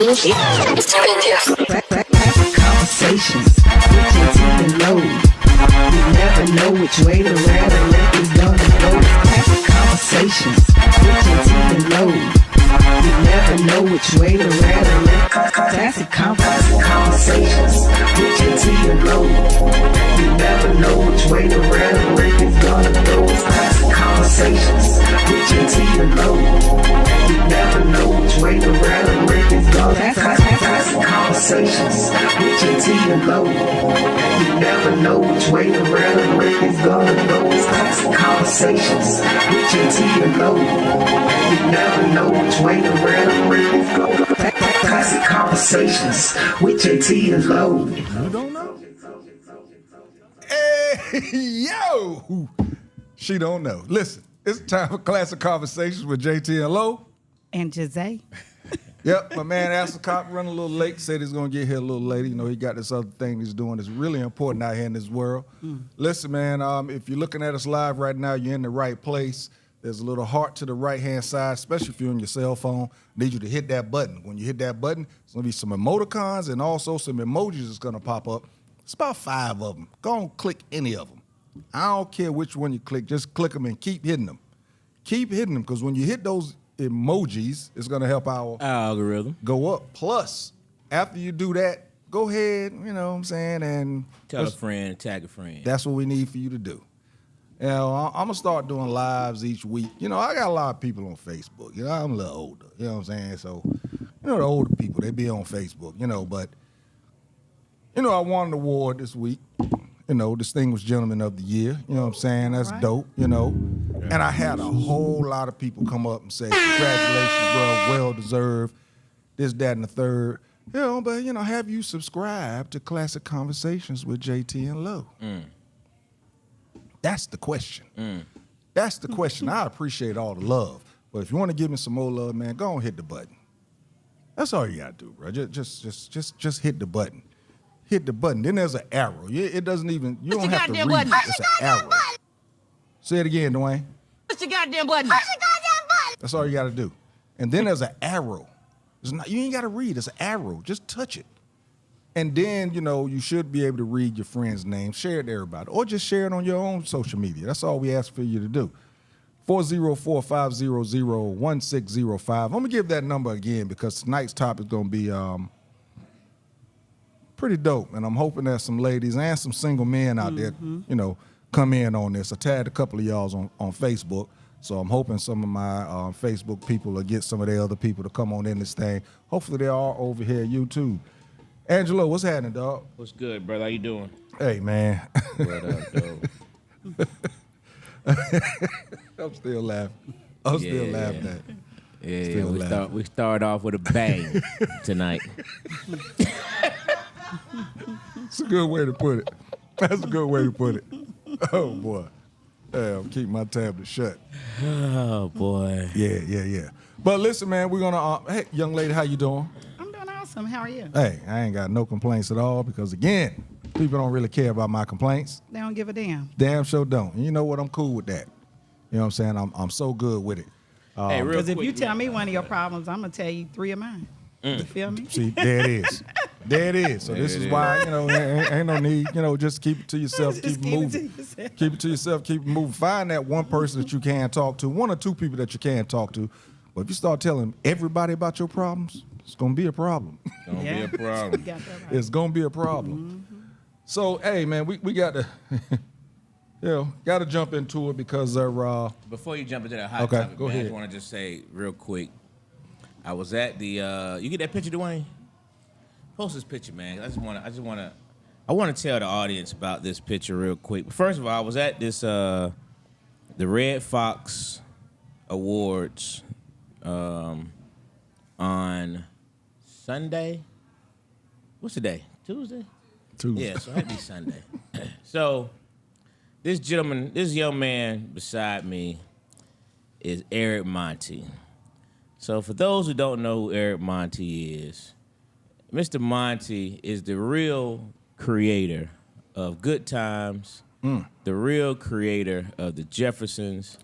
Classic conversations with Jae Tea and Low. You never know which way the rhetoric is gonna go. Classic conversations with Jae Tea and Low. You never know which way the rhetoric. Classic conversations with Jae Tea and Low. You never know which way the rhetoric is gonna go. Classic conversations with Jae Tea and Low. You never know which way the rhetoric is gonna go. Classic conversations with Jae Tea and Low. You never know which way the rhetoric is gonna go. Classic conversations with Jae Tea and Low. You never know which way the rhetoric is going. Classic conversations with Jae Tea and Low. You don't know? Hey, yo! She don't know. Listen, it's time for Classic Conversations with Jae Tea and Low. And Gyzay. Yep, my man asked the cop running a little late, said he's going to get here a little later. You know, he got this other thing he's doing that's really important out here in this world. Listen, man, if you're looking at us live right now, you're in the right place. There's a little heart to the right-hand side, especially if you're on your cell phone. I need you to hit that button. When you hit that button, there's going to be some emoticons and also some emojis that's going to pop up. It's about 5 of them. Go on, click any of them. I don't care which one you click. Just click them and keep hitting them. Keep hitting them, because when you hit those emojis, it's going to help our algorithm go up. Plus, after you do that, go ahead, you know what I'm saying, and tell a friend, tag a friend. That's what we need for you to do. You know, I'm going to start doing lives each week. You know, I got a lot of people on Facebook. You know, I'm a little older. You know what I'm saying? So, you know, the older people, they be on Facebook, you know. But, you know, I won an award this week. You know, Distinguished Gentleman of the Year. You know what I'm saying? That's dope, you know. And I had a whole lot of people come up and say, congratulations, bro, well-deserved, this, that, and the third. You know, but, you know, have you subscribed to Classic Conversations with Jae Tea and Low? That's the question. That's the question. I appreciate all the love. But if you want to give me some more love, man, go and hit the button. That's all you got to do, bro. Just hit the button. Hit the button. Then there's an arrow. It doesn't even, you don't have to read it. It's an arrow. Say it again, Dwayne. Push your goddamn button. Push your goddamn button. That's all you got to do. And then there's an arrow. You ain't got to read. It's an arrow. Just touch it. And then, you know, you should be able to read your friend's name, share it to everybody, or just share it on your own social media. That's all we ask for you to do. 404-500-1605. I'm going to give that number again because tonight's topic is going to be pretty dope. And I'm hoping that some ladies and some single men out there, you know, come in on this. I tagged a couple of y'all on Facebook, so I'm hoping some of my Facebook people will get some of their other people to come on in this thing. Hopefully they are over here at YouTube. Angelo, what's happening, dog? What's good, brother? How you doing? Hey, man. What up, dog? I'm still laughing. I'm still laughing at it. Yeah, we start off with a bang tonight. It's a good way to put it. That's a good way to put it. Oh, boy. I'm keeping my tablet shut. Oh, boy. Yeah. But listen, man, we're going to, hey, young lady, how you doing? Awesome. How are you? Hey, I ain't got no complaints at all because, again, people don't really care about my complaints. They don't give a damn. Damn sure don't. And you know what? I'm cool with that. You know what I'm saying? I'm so good with it. Hey, because if you tell me one of your problems, I'm going to tell you 3 of mine. You feel me? See, there it is. There it is. So this is why, you know, ain't no need, you know, just keep it to yourself, keep it moving. Keep it to yourself, keep it moving. Find that one person that you can talk to, 1 or 2 people that you can talk to. But if you start telling everybody about your problems, it's going to be a problem. It's going to be a problem. It's going to be a problem. So, hey, man, we got to, you know, got to jump into it because before you jump into that hot topic, go man, ahead. I just want to just say real quick, I was at the, you get that picture, Dwayne? Post this picture, man. I want to tell the audience about this picture real quick. But first of all, I was at this, the Red Fox Awards on Sunday. What's the day? Tuesday? Yeah, so it'd be Sunday. So this young man beside me is Eric Monty. So for those who don't know who Eric Monty is, Mr. Monty is the real creator of Good Times, the real creator of the Jeffersons,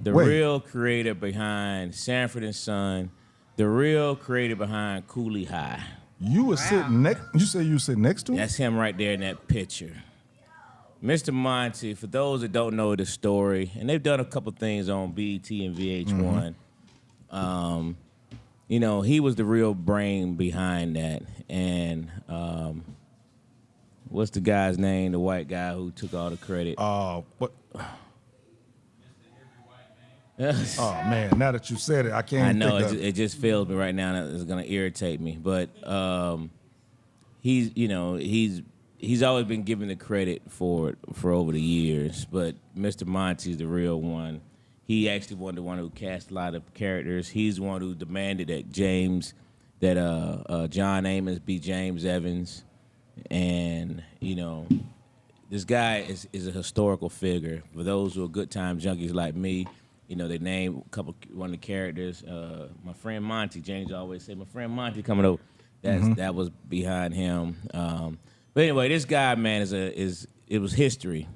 the real creator behind Sanford and Son, The real creator behind Cooley High. You were sitting next. You said you were sitting next to him. That's him right there in that picture. Mr. Monty, for those that don't know the story, and they've done a couple things on BET and VH1, you know, he was the real brain behind that. And what's the guy's name, the white guy who took all the credit? What? Oh man! Now that you said it, I can't. I know think it just fails me right now. It's gonna irritate me, but he's always been given the credit for over the years. But Mr. Monty's the real one. He actually was the one who cast a lot of characters. He's the one who demanded that John Amos be James Evans, and you know, this guy is a historical figure. For those who are good time junkies like me, you know, they name one of the characters. My friend Monty, James always say, my friend Monty coming over. That was behind him. But anyway, this guy, man, it was history.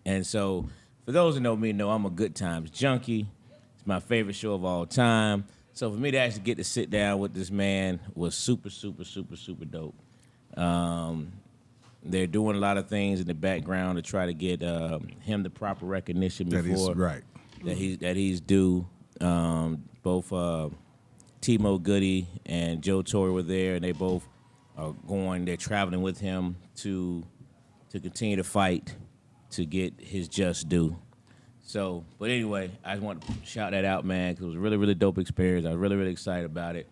And so for those who know me, know I'm a good times junkie. It's my favorite show of all time. So for me to actually get to sit down with this man was super, super, super, super dope. They're doing a lot of things in the background to try to get him the proper recognition before that he's due. Both Timo Goody and Joe Torre were there, and they both are going. They're traveling with him to continue to fight to get his just due. So, but anyway, I just want to shout that out, man, because it was a really, really dope experience. I was really, really excited about it.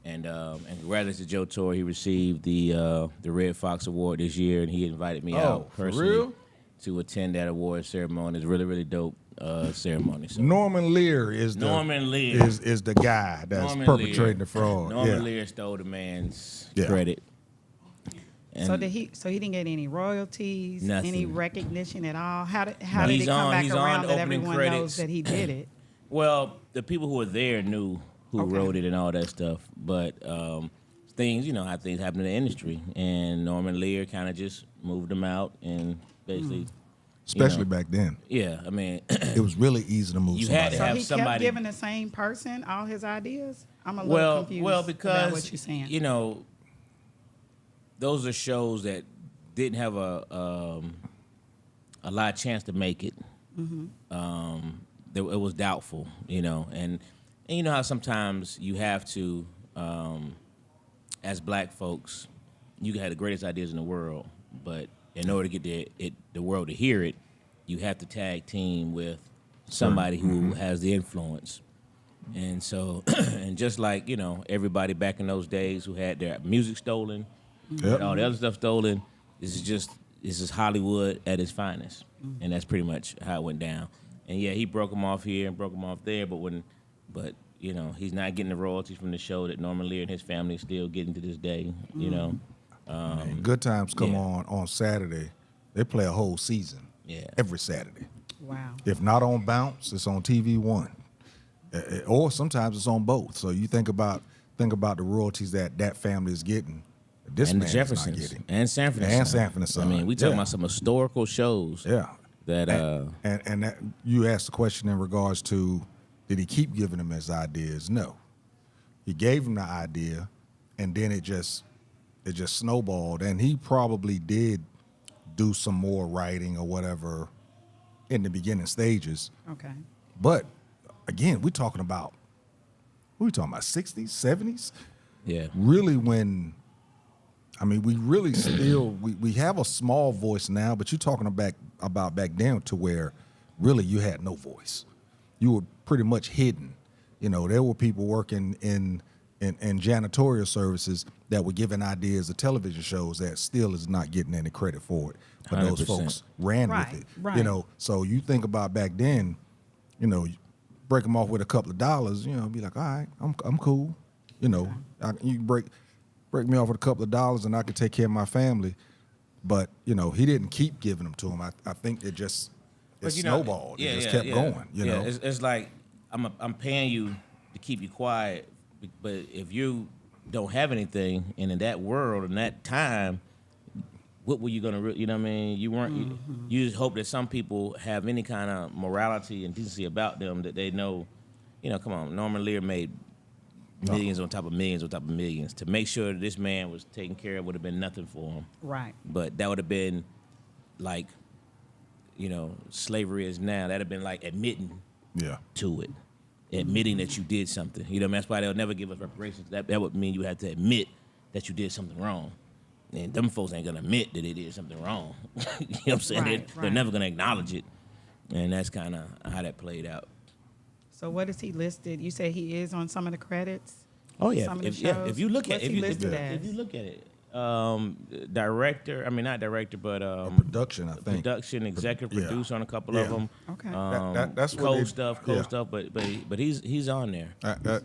And congratulations to Joe Torre. He received the Red Fox Award this year, and he invited me out personally to attend that award ceremony. It's a really, really dope ceremony. So. Norman Lear is the guy that's perpetrating the fraud. Norman Lear stole the man's credit. And So he didn't get any royalties, Nothing. any recognition at all? How did it come He's back on around the that opening everyone credits. knows that he did it? Well, the people who were there knew who wrote it and all that stuff. But things, you know how things happen in the industry. And Norman Lear kind of just moved them out and basically... Especially back then. Yeah, I mean... it was really easy to move You somebody had to So out. have he somebody... kept giving the same person all his ideas? I'm a little confused because, about what you're saying. You know, those are shows that didn't have a lot of chance to make it. It was doubtful, you know, and you know how sometimes you have to, as black folks, you can have the greatest ideas in the world, but in order to get the world to hear it, you have to tag team with somebody who has the influence. And so, and just like, you know, everybody back in those days who had their music stolen, and all the other stuff stolen, this is Hollywood at its finest. And that's pretty much how it went down. And yeah, he broke them off here and broke them off there, but you know, he's not getting the royalties from the show that Norman Lear and his family still getting to this day, you know. Man, Good Times come on Saturday. They play a whole season. Yeah. Every Saturday. Wow. If not on Bounce, it's on TV One. Or sometimes it's on both. So you think about the royalties that family is getting. This And the man Jeffersons is not getting. and Sanford And Son. Sanford and Son. I mean, we talking about some historical shows. Yeah. That And that, you asked the question in regards to, did he keep giving them his ideas? No. He gave him the idea, and then it just snowballed. And he probably did do some more writing or whatever in the beginning stages. Okay. But again, we're talking about 60s, 70s? yeah. Really when, I mean, we really still, we have a small voice now, but you're talking about back then to where really you had no voice. You were pretty much hidden. You know, there were people working in janitorial services that were giving ideas of television shows that still is not getting any credit for it. But those 100%. folks ran Right, with it. right. You know, so you think about back then, you know, break them off with a couple of dollars, you know, be like, all right, I'm cool. You know, you can break me off with a couple of dollars and I could take care of my family. But, you know, he didn't keep giving them to him. I think it snowballed. It just kept going, you know. It's like I'm paying you to keep you quiet, but if you don't have anything, and in that world, in that time, what were you gonna? You know what I mean? You weren't. You just hope that some people have any kind of morality and decency about them that they know. You know, come on, Norman Lear made millions on top of millions on top of millions. To make sure that this man was taken care of would have been nothing for him. Right. But that would have been like, slavery is now. That'd have been like admitting to it. Admitting that you did something. You know what I mean? That's why they'll never give us reparations. That would mean you had to admit that you did something wrong. And them folks ain't gonna admit that they did something wrong. You know what I'm saying? They're never gonna acknowledge it. And that's kind of how that played out. So what is he listed? You say he is on some of the credits? Oh yeah. Some of the shows? If you look at What's he listed as? if you look at it, director. I mean not director, but production. I think production, executive producer on a couple of them. Okay. That's what cold stuff. But he's on there.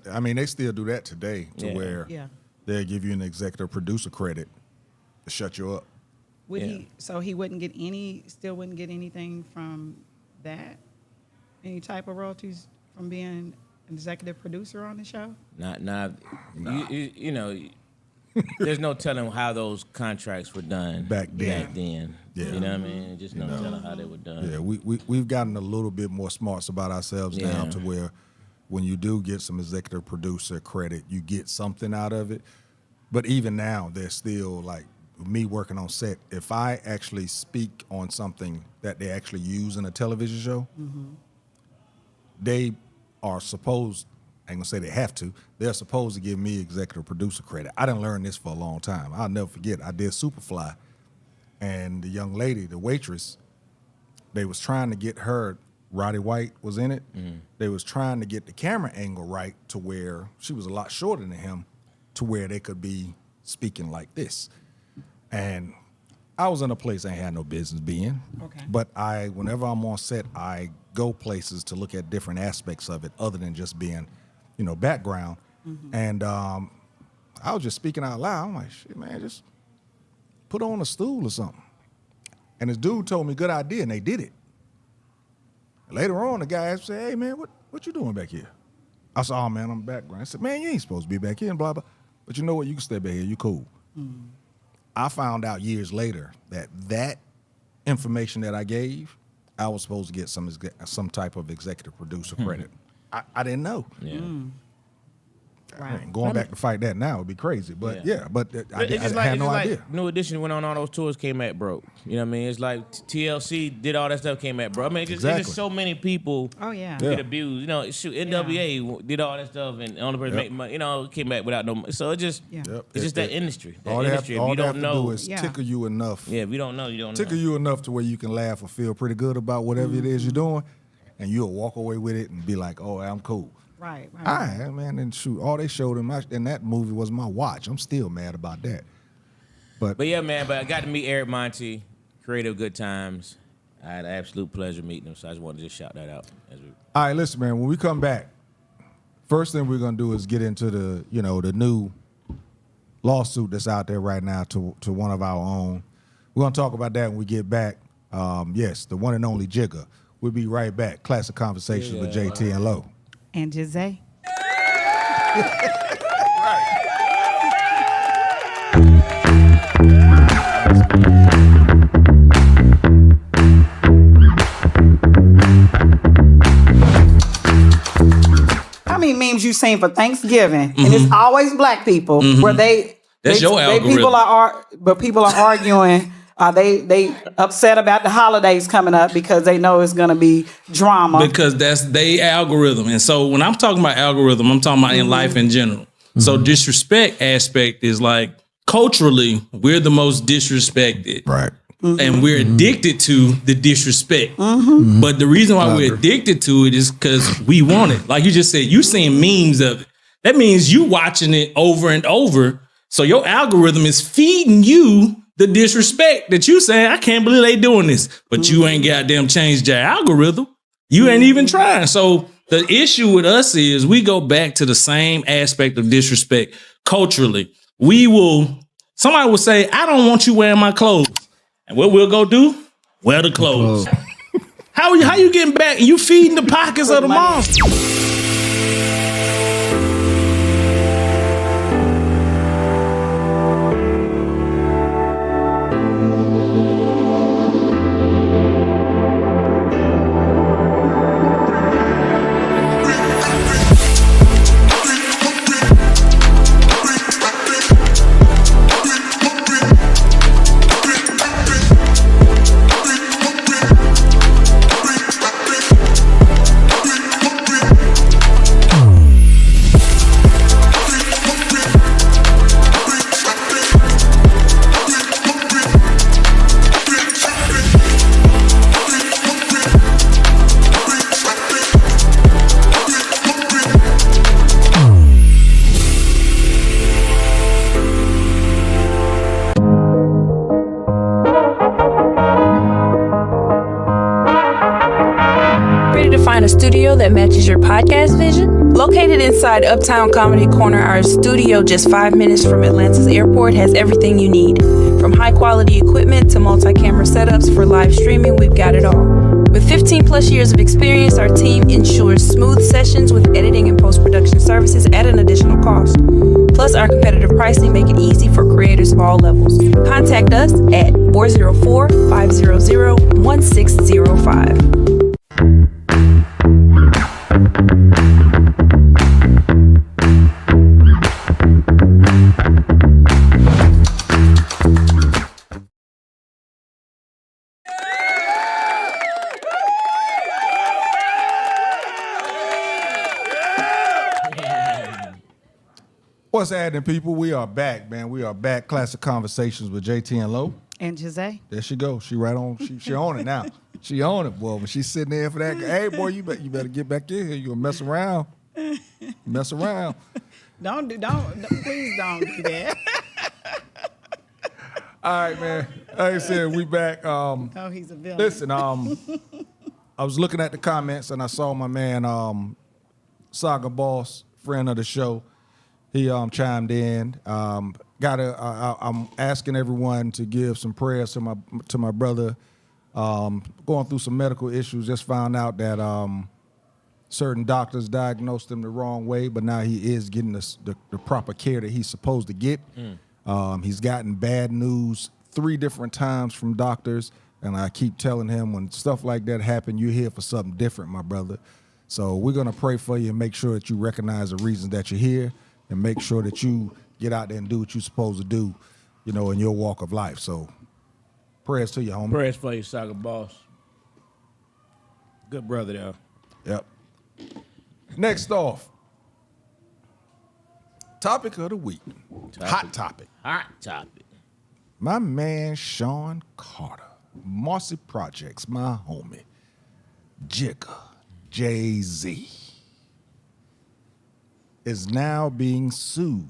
I mean, they still do that today, to where Yeah. they'll give you an executive producer credit to shut you up. Would he? So he wouldn't get still wouldn't get anything from that? Any type of royalties from being an executive producer on the show? Not. You know, there's no telling how those contracts were done Back then. Yeah. You know what I mean? Just no telling how they were done. Yeah, we've gotten a little bit more smarts about ourselves now, to where when you do get some executive producer credit, you get something out of it. But even now, there's still, like, me working on set, if I actually speak on something that they actually use in a television show, they are supposed, I ain't gonna say they have to, they're supposed to give me executive producer credit. I didn't learn this for a long time. I'll never forget, I did Superfly, and the young lady, the waitress, they was trying to get her, Roddy White was in it, they was trying to get the camera angle right to where she was a lot shorter than him, to where they could be speaking like this. And I was in a place I had no business being. Okay. But whenever I'm on set, I go places to look at different aspects of it other than just being, background. And I was just speaking out loud. I'm like, shit, man, just put on a stool or something. And this dude told me, good idea, and they did it. Later on, the guy said, hey, man, what you doing back here? I said, oh, man, I'm background. I said, man, you ain't supposed to be back here and blah, blah. But you know what? You can stay back here. You cool. I found out years later that information that I gave, I was supposed to get some type of executive producer credit. I didn't know. Yeah. Right. Going back to fight that now would be crazy. But I It's had no idea. New Edition went on all those tours, came back broke. You know what I mean? It's like TLC did all that stuff, came back broke. I mean, it's just so many people get abused. NWA did all that stuff, and the only person make money, came back without no money. So it's just it's just that industry. All they have to do is Yeah. tickle you enough. Yeah, if you don't know, you don't Tickle know. you enough to where you can laugh or feel pretty good about whatever it is you're doing, and you'll walk away with it and be like, oh, I'm cool. Right. All right, man, and shoot, all they showed in that movie was my watch. I'm still mad about that. But yeah, man, but I got to meet Eric Monty, Creative Good Times. I had an absolute pleasure meeting him, so I just wanted to just shout that out. All right, listen, man, when we come back, first thing we're going to do is get into the new lawsuit that's out there right now to one of our own. We're going to talk about that when we get back. Yes, the one and only Jigga. We'll be right back. Classic Conversations with Jae Tea and Lo. And Gyzay. How many memes you seen for Thanksgiving? And it's always black people where That's your algorithm. People are arguing. They upset about the holidays coming up because they know it's going to be drama. Because that's their algorithm. And so when I'm talking about algorithm, I'm talking about in life in general. So disrespect aspect is like culturally, we're the most disrespected. Right. And we're addicted to the disrespect. But the reason why we're addicted to it is because we want it. Like you just said, you seeing memes of it. That means you watching it over and over. So your algorithm is feeding you the disrespect that you saying, I can't believe they doing this. But you ain't goddamn changed your algorithm. You ain't even trying. So the issue with us is we go back to the same aspect of disrespect culturally. Somebody will say, I don't want you wearing my clothes. And what we'll go do? Wear the clothes. How you getting back? You feeding the pockets of the monster. find a studio that matches your podcast vision? Located inside Uptown Comedy Corner, our studio just 5 minutes from Atlanta's airport has everything you need. From high-quality equipment to multi-camera setups for live streaming, we've got it all. With 15 plus years of experience, our team ensures smooth sessions with editing and post-production services at an additional cost. Plus, our competitive pricing make it easy for creators of all levels. Contact us at 404-500-1605. What's happening, people? We are back, man. We are back. Classic Conversations with Jae Tea and Lo. And Gyzay. There she go. She right on. She on it now. She on it, boy. When she's sitting there for that, hey, boy, you better get back in here. You gonna mess around. Mess around. Please don't do that. All right, man. Like I said, we back. Oh, he's a villain. Listen, I was looking at the comments and I saw my man, Saga Boss, friend of the show. He chimed in. I'm asking everyone to give some prayers to my brother. Going through some medical issues. Just found out that certain doctors diagnosed him the wrong way, but now he is getting the proper care that he's supposed to get. He's gotten bad news 3 different times from doctors, and I keep telling him when stuff like that happen, you're here for something different, my brother. So we're gonna pray for you and make sure that you recognize the reasons that you're here. And make sure that you get out there and do what you're supposed to do, you know, in your walk of life. So, prayers to you, homie. Prayers for you, Saga Boss. Good brother, though. Yep. Next off, topic of the week. Hot topic. Hot topic. My man, Sean Carter, Marcy Projects, my homie, Jay-Z, is now being sued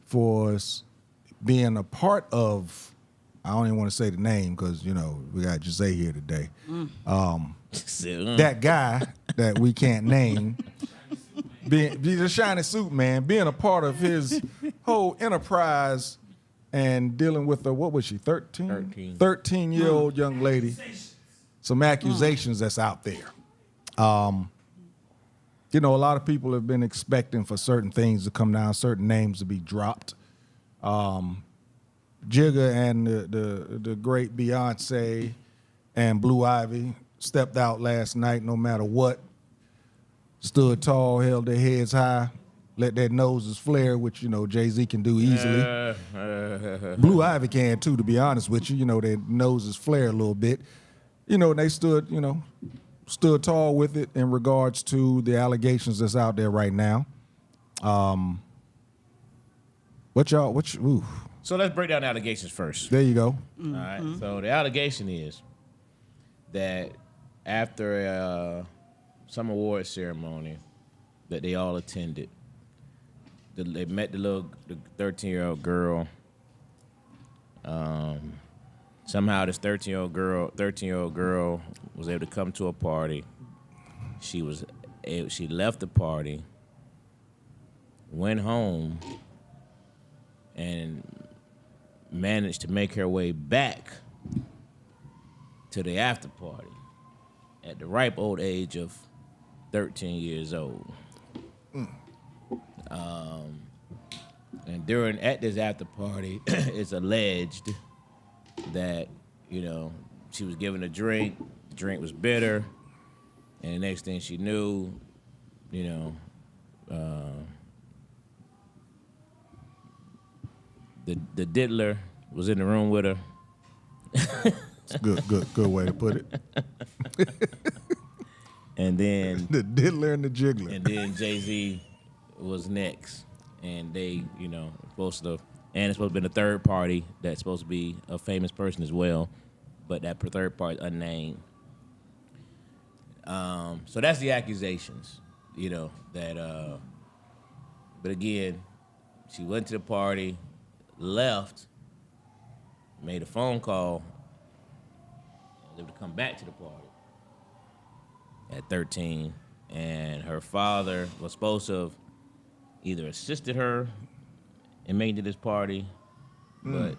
for being a part of, I don't even want to say the name because, you know, we got Gyzay here today. That guy that we can't name, being the shiny suit man, being a part of his whole enterprise and dealing with a, what was she, 13? 13-year-old young lady. Some accusations that's out there. You know, a lot of people have been expecting for certain things to come down, certain names to be dropped. Jigga and the great Beyonce and Blue Ivy stepped out last night no matter what. Stood tall, held their heads high, let their noses flare, which, you know, Jay-Z can do easily. Blue Ivy can too, to be honest with you. You know, their noses flare a little bit. You know, and they stood tall with it in regards to the allegations that's out there right now. So let's break down the allegations first. There you go. All right. So the allegation is that after some award ceremony that they all attended, they met the 13-year-old girl. Somehow this 13-year-old girl was able to come to a party. She left the party, went home, and managed to make her way back to the after party at the ripe old age of 13 years old. And at this after party, it's alleged that, you know, she was given a drink, the drink was bitter, and the next thing she knew, you know, the diddler was in the room with her. It's good way to put it. And then the diddler and the jiggler. And then Jay-Z was next. And they, you know, it's supposed to be the third party that's supposed to be a famous person as well, but that third party is unnamed. So that's the accusations, you know, that, but again, she went to the party, left, made a phone call, and able to come back to the party. at 13, and her father was supposed to have either assisted her in making it to this party, but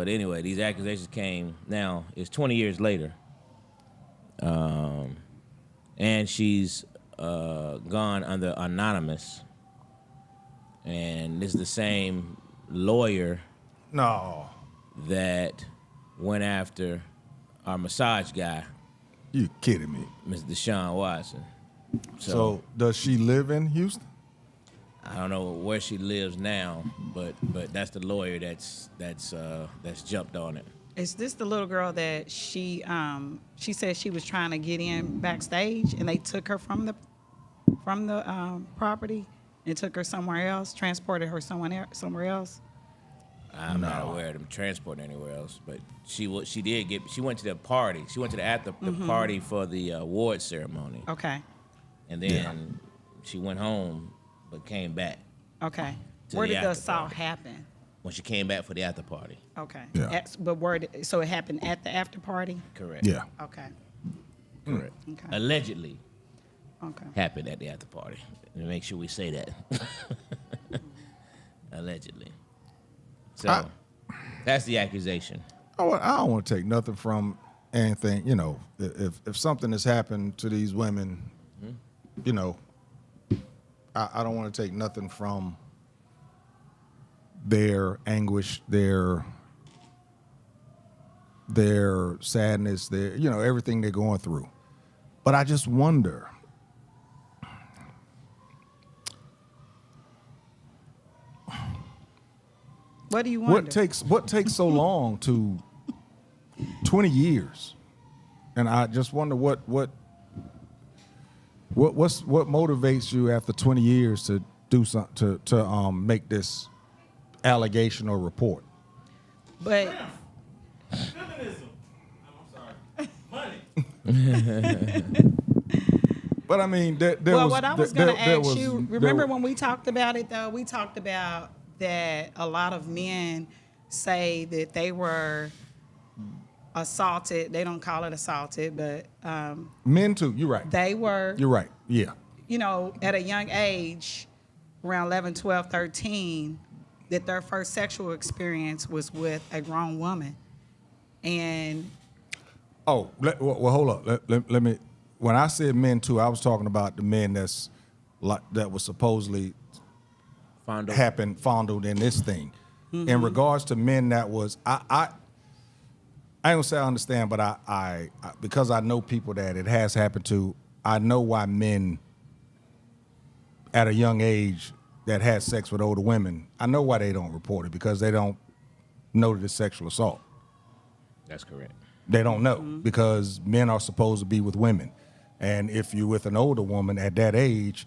anyway, these accusations came. Now it's 20 years later, and she's gone under anonymous, and this is the same lawyer No. that went after our massage guy, You kidding me? Mr. Deshaun Watson. So does she live in Houston? I don't know where she lives now, but that's the lawyer that's jumped on it. Is this the little girl that she said she was trying to get in backstage and they took her from the property and took her somewhere else, transported her somewhere else? I'm not aware of them transporting anywhere else, but she went to the party. She went to the after the party for the award ceremony. Okay. And then she went home, but came back Okay. To Where the did the after assault party. happen? when she came back for the after party. Okay. Yeah. So it happened at the after party? Correct. Yeah. Okay. Correct. Okay. Allegedly Okay. happened at the after party. And make sure we say that. Allegedly. So that's the accusation. I don't want to take nothing from anything. You know, if something has happened to these women, you know, I don't want to take nothing from their anguish, their sadness, their, you know, everything they're going through. But I just wonder, What do you wonder? what takes so long to 20 years? And I just wonder what motivates you after 20 years to do something to make this allegation or report? But Feminism. I'm sorry. Money. But I mean, what I was going to ask you, remember when when we talked about it, though? We talked about that a lot of men say that they were assaulted. They don't call it assaulted, but men too. You're right. they were, You're right. Yeah. you know, at a young age, around 11, 12, 13, that their first sexual experience was with a grown woman. And Oh, well, hold up. Let me. When I said men too, I was talking about the men that was supposedly fondled in this thing. Mm-hmm. In regards to men that was, I ain't gonna say I understand, but I because I know people that it has happened to, I know why men at a young age that had sex with older women, I know why they don't report it, because they don't know that it's sexual assault. That's correct. They don't know, because men are supposed to be with women. And if you're with an older woman at that age,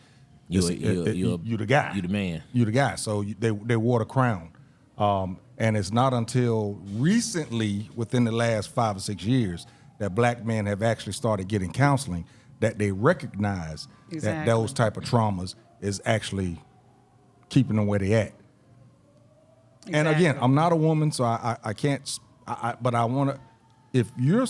you're the guy. You the man. You the guy. So they wore the crown. And it's not until recently, within the last 5 or 6 years, that black men have actually started getting counseling, that they recognize that those type of traumas is actually keeping them where they at. Exactly. And again, I'm not a woman, so I can't, but I want to, if you're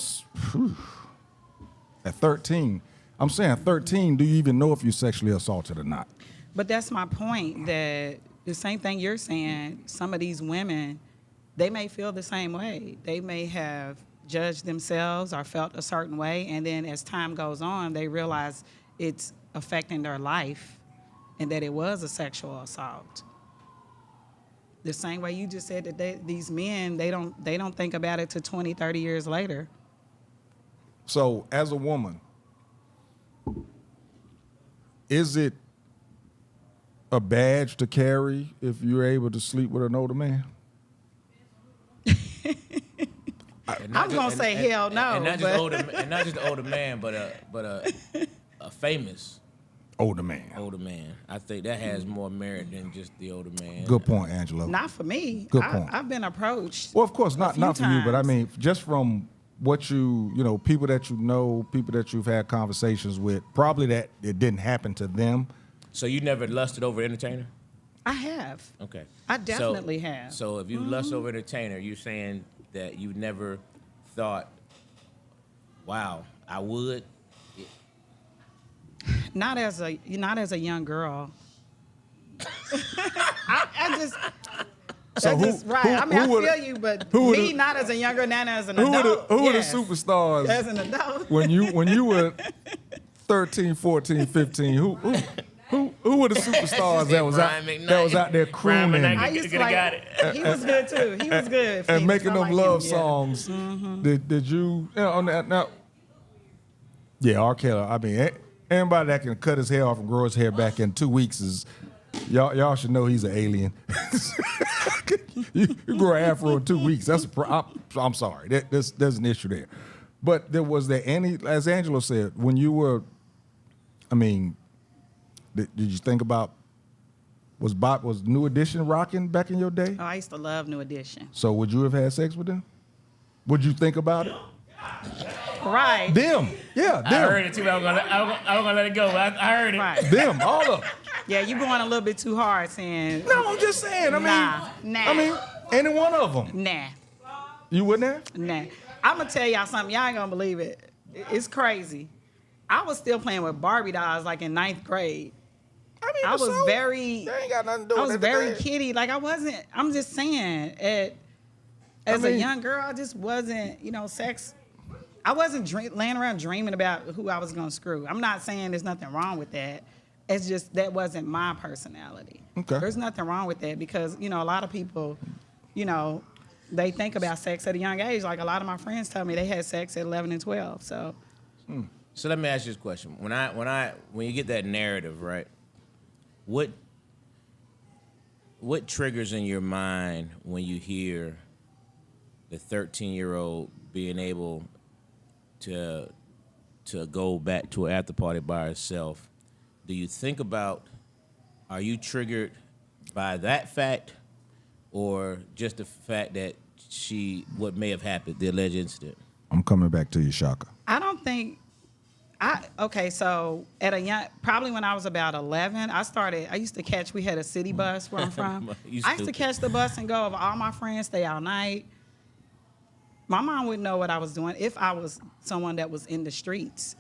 at 13, I'm saying 13, do you even know if you're sexually assaulted or not? But that's my point, that the same thing you're saying, some of these women, they may feel the same way. They may have judged themselves or felt a certain way, and then as time goes on, they realize it's affecting their life and that it was a sexual assault. The same way you just said that these men, they don't think about it till 20, 30 years later. So as a woman, is it a badge to carry if you're able to sleep with an older man? I'm gonna say hell no. And not just older man, but a famous Older man. older man. I think that has more merit than just the older man. Good point, Angelo. Not for me. Good point. I've been approached. Well, of course, not few for you, but I times. mean, just from what you know, people that you know, people that you've had conversations with, probably that it didn't happen to them. So you never lusted over entertainer? I have. Okay. I definitely have. So if you lust over entertainer, you're saying that you never thought, wow, I would, Not as a young girl. I just. So right. I mean, I feel you, but me not as a young girl, not as an adult. Who were the superstars as an adult? when you were 13, 14, 15? Who were the superstars that was out there crooning I used to like. He was good too. He was good. and making them love him, songs? Mm-hmm. Did you on that now? Yeah, R. Kelly. I mean, anybody that can cut his hair off and grow his hair back in 2 weeks is y'all should know he's an alien. you grow an afro in 2 weeks. That's I'm sorry. There's an issue there. But was there any, as Angelo said, when you were, I mean, did you think about, was New Edition rocking back in your day? Oh, I used to love New Edition. So would you have had sex with them? Would you think about it? Right. Them. Yeah, them. I heard it too, but I was gonna let it go. I heard it. Right. Them, all of them. Yeah, you going a little bit too hard saying. No, I'm just saying. Nah. I mean, any one of them. Nah. You wouldn't have? Nah. I'm going to tell y'all something. Y'all ain't going to believe it. It's crazy. I was still playing with Barbie dolls like in 9th grade. I mean, I was very. They ain't got nothing to do with I was it very today. kiddie. Like I wasn't. I'm just saying. As a young girl, I just wasn't. Sex. I wasn't laying around dreaming about who I was gonna screw. I'm not saying there's nothing wrong with that. It's just that wasn't my personality. Okay. There's nothing wrong with that because a lot of people, they think about sex at a young age. Like a lot of my friends tell me they had sex at 11 and 12. So. So let me ask you this question: when you get that narrative, right? What triggers in your mind when you hear the 13-year-old being able to go back to an after party by herself? Do you think about, are you triggered by that fact, or just the fact that what may have happened, the alleged incident? I'm coming back to you, Shaka. I don't think. So probably when I was about 11, I used to catch, we had a city bus where I'm from. I used to catch the bus and go with all my friends, stay all night. My mom wouldn't know what I was doing if I was someone that was in the streets.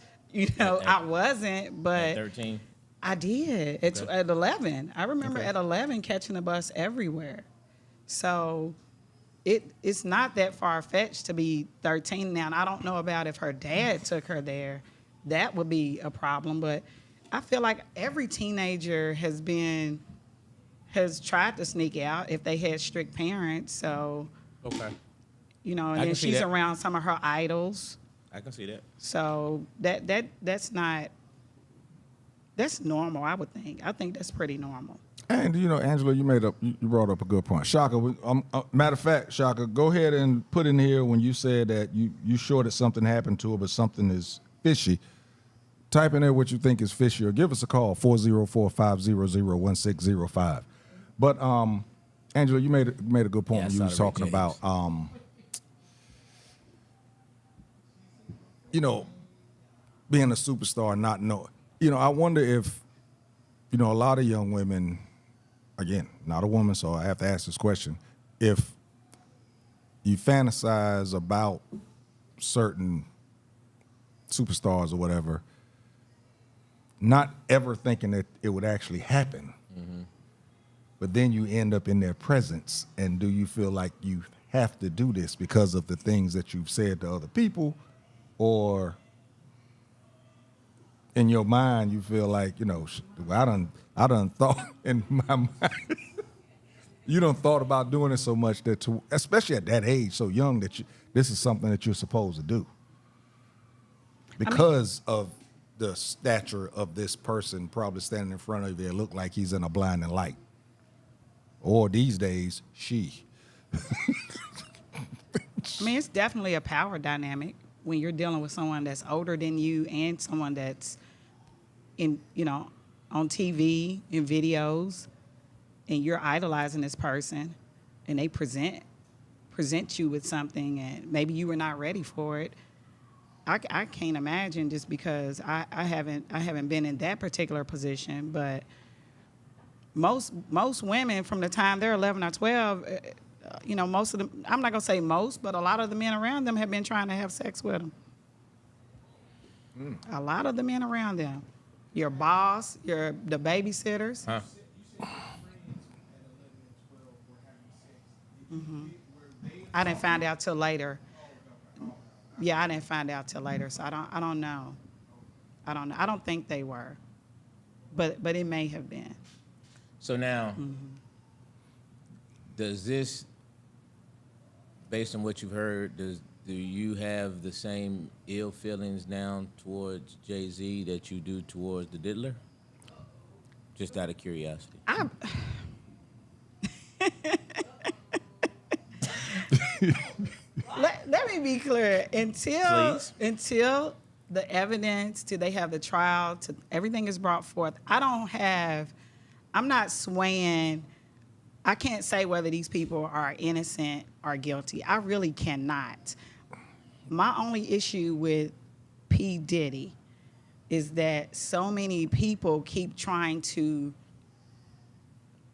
I wasn't, but. At 13? I did. At 11. I remember at 11 catching the bus everywhere. So it's not that far-fetched to be 13 now. And I don't know about if her dad took her there. That would be a problem. But I feel like every teenager has tried to sneak out if they had strict parents. So, Okay. and then she's around some of her idols. I can see that. So that's normal, I would think. I think that's pretty normal. And Angela, you brought up a good point. Shaka, matter of fact, Shaka, go ahead and put in here when you said that you sure that something happened to her, but something is fishy. Type in there what you think is fishy, or give us a call 404-500-1605. But Angela, you made a good point when you was talking about being a superstar and not knowing. I wonder if a lot of young women, again, not a woman, so I have to ask this question, if you fantasize about certain superstars or whatever, not ever thinking that it would actually happen, but then you end up in their presence, and do you feel like you have to do this because of the things that you've said to other people, or in your mind you feel like, I done thought in my mind, you done thought about doing it so much that, especially at that age, so young, that this is something that you're supposed to do because of the stature of this person probably standing in front of you. It look like he's in a blinding light, or these days, she. It's definitely a power dynamic when you're dealing with someone that's older than you and someone that's on TV, in videos, and you're idolizing this person, and they present you with something, and maybe you were not ready for it. I can't imagine, just because I haven't been in that particular position, but most women from the time they're 11 or 12, most of them, I'm not gonna say most, but a lot of the men around them have been trying to have sex with them. A lot of the men around them. your boss, the babysitters. Huh? I didn't find out till later. Yeah, I didn't find out till later, so I don't know. I don't know. I don't think they were, but it may have been. So now, does this, based on what you've heard, do you have the same ill feelings now towards Jay-Z that you do towards the diddler? Just out of curiosity. Let me be clear. Until the evidence, till they have the trial, till everything is brought forth, I'm not swaying. I can't say whether these people are innocent or guilty. I really cannot. My only issue with P. Diddy is that so many people keep trying to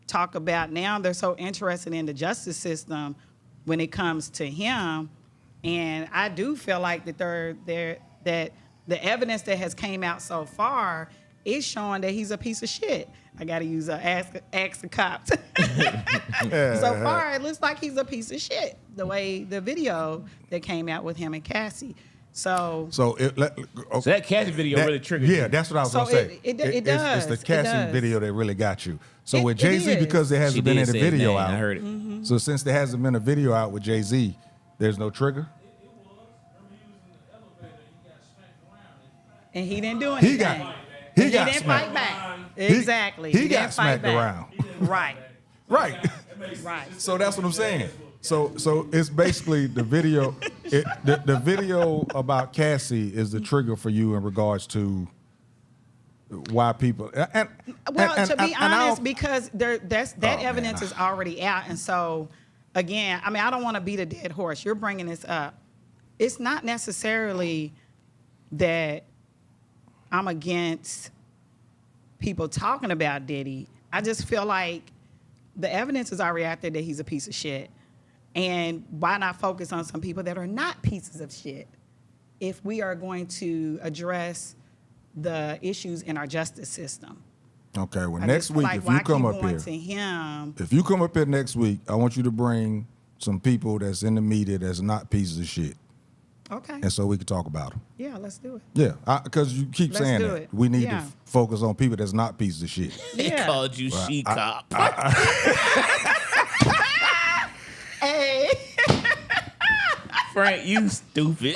talk about, now they're so interested in the justice system when it comes to him. And I do feel like that that the evidence that has came out so far is showing that he's a piece of shit. I gotta use ask the cops. So far, it looks like he's a piece of shit. The way the video that came out with him and Cassie. So that Cassie video really triggered you. Yeah, that's what I was gonna say. It does. It's the Cassie video that really got you. So with Jay-Z, is. because there hasn't been any video out. I heard it. So since there hasn't been a video out with Jay-Z, there's no trigger. And he didn't do anything. He got didn't smacked. fight back. Exactly. He got didn't fight smacked back. around. Right. Right. Right. So that's what I'm saying. So it's basically the video. The video about Cassie is the trigger for you in regards to why people. To be honest, because that evidence is already out, and so again, I mean, I don't want to beat a dead horse. You're bringing this up. It's not necessarily that I'm against people talking about Diddy. I just feel like the evidence is already out there that he's a piece of shit. And why not focus on some people that are not pieces of shit if we are going to address the issues in our justice system? Okay, well, I next just feel week, like, if why you come keep up going here, to him? if you come up here next week, I want you to bring some people that's in the media that's not pieces of shit. Okay. And so we can talk about them. Yeah, let's do it. Yeah, because you keep Let's saying do that. it. We need Yeah. to focus on people that's not pieces of shit. They Yeah. called you she-cop. Hey. Frank, you stupid.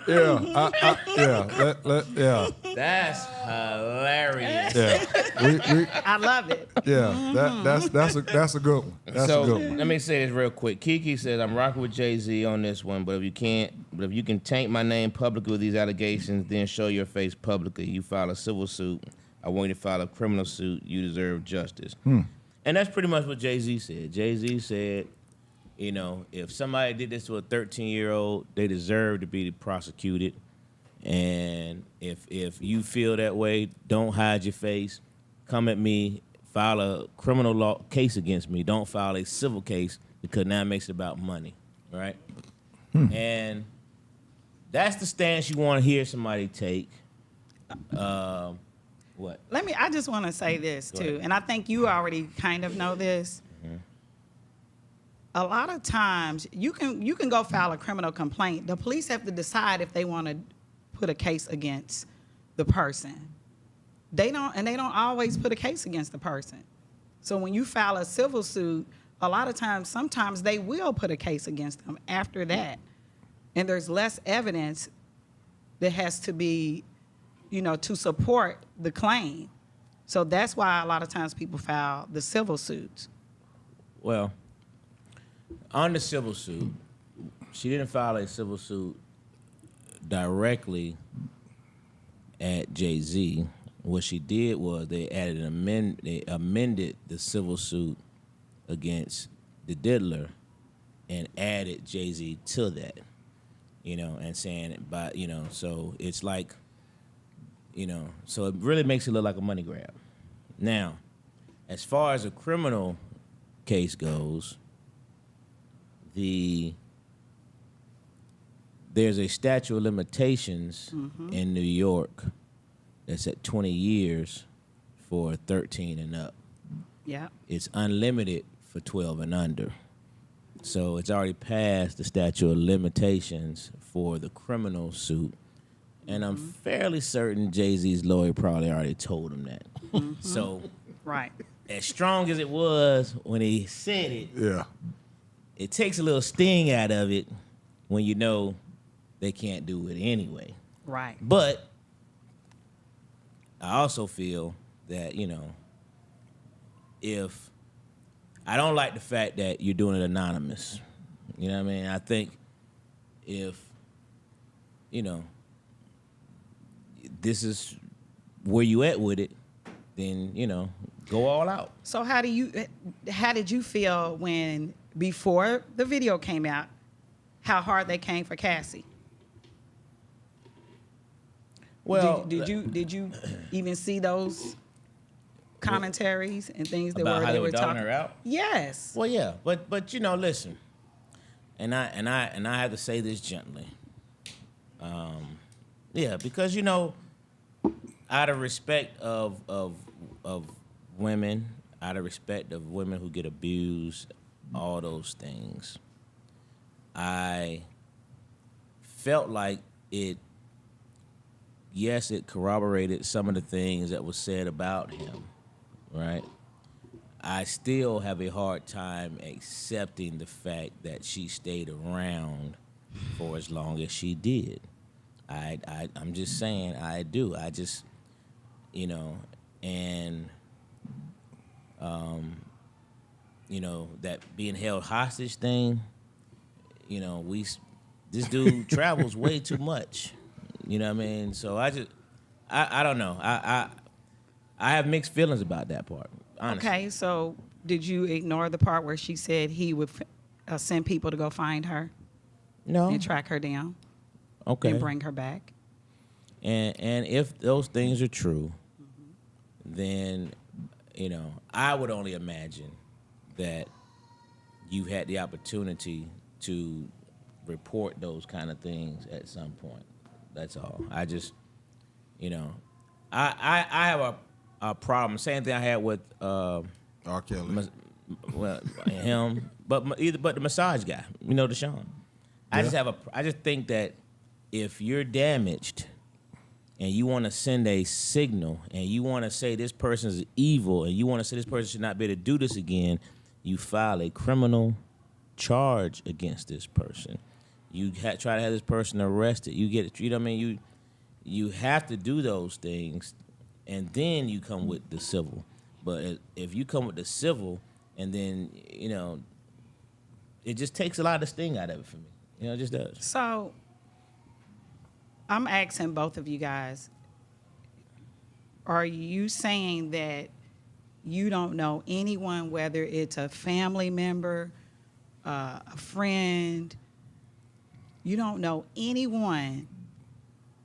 Yeah, yeah, That's hilarious. yeah. I love it. Yeah, that's a good one. That's a good one. Let me say this real quick. Kiki says, I'm rocking with Jay-Z on this one, but if you can taint my name publicly with these allegations, then show your face publicly. You file a civil suit. I want you to file a criminal suit. You deserve justice. And that's pretty much what Jay-Z said. Jay-Z said, you know, if somebody did this to a 13-year-old, they deserve to be prosecuted. And if you feel that way, don't hide your face. Come at me, file a criminal law case against me. Don't file a civil case, because now it makes it about money, right? And that's the stance you want to hear somebody take. What? I just want to say this Go too, ahead. and I think you already kind of know this. A lot of times you can go file a criminal complaint. The police have to decide if they want to put a case against the person. They don't always put a case against the person. So when you file a civil suit, a lot of times, sometimes they will put a case against them after that. And there's less evidence that has to be, to support the claim. So that's why a lot of times people file the civil suits. Well, on the civil suit, she didn't file a civil suit directly at Jay-Z. What she did was they amended the civil suit against the diddler and added Jay-Z to that, and saying it so it's like, so it really makes it look like a money grab. Now, as far as a criminal case goes, the there's a statute of limitations in New York that's at 20 years for 13 and up. Yeah. It's unlimited for 12 and under. So it's already passed the statute of limitations for the criminal suit. And I'm fairly certain Jay-Z's lawyer probably already told him that. So Right. as strong as it was when he said it, Yeah. it takes a little sting out of it when you know they can't do it anyway. Right. But I also feel that, if I don't like the fact that you're doing it anonymous. You know what I mean? I think if, this is where you at with it, then, go all out. So how did you feel when, before the video came out, how hard they came for Cassie? Well, did you even see those commentaries and things that about how they they were dogging talking? her out? Yes. Well, yeah, but listen, and I have to say this gently. Yeah, because out of respect of women, out of respect of women who get abused, all those things, I felt like it corroborated some of the things that was said about him, right? I still have a hard time accepting the fact that she stayed around for as long as she did. I'm just saying, I do. I just, and, that being held hostage thing, this dude travels way too much. You know what I mean? So I don't know. I have mixed feelings about that part, honestly. Okay, so did you ignore the part where she said he would send people to go find her No. and track her down Okay. and bring her back? And if those things are true, then, I would only imagine that you had the opportunity to report those kind of things at some point. That's all. I just, I have a problem. Same thing I had with R. Kelly. him, but the massage guy, Deshaun. I just think that if you're damaged and you want to send a signal and you want to say this person's evil and you want to say this person should not be able to do this again, you file a criminal charge against this person. You try to have this person arrested. You get it. You know what I mean? You have to do those things, and then you come with the civil. But if you come with the civil, and then it just takes a lot of the sting out of it for me. It just does. So I'm asking both of you guys, are you saying that you don't know anyone, whether it's a family member, a friend, you don't know anyone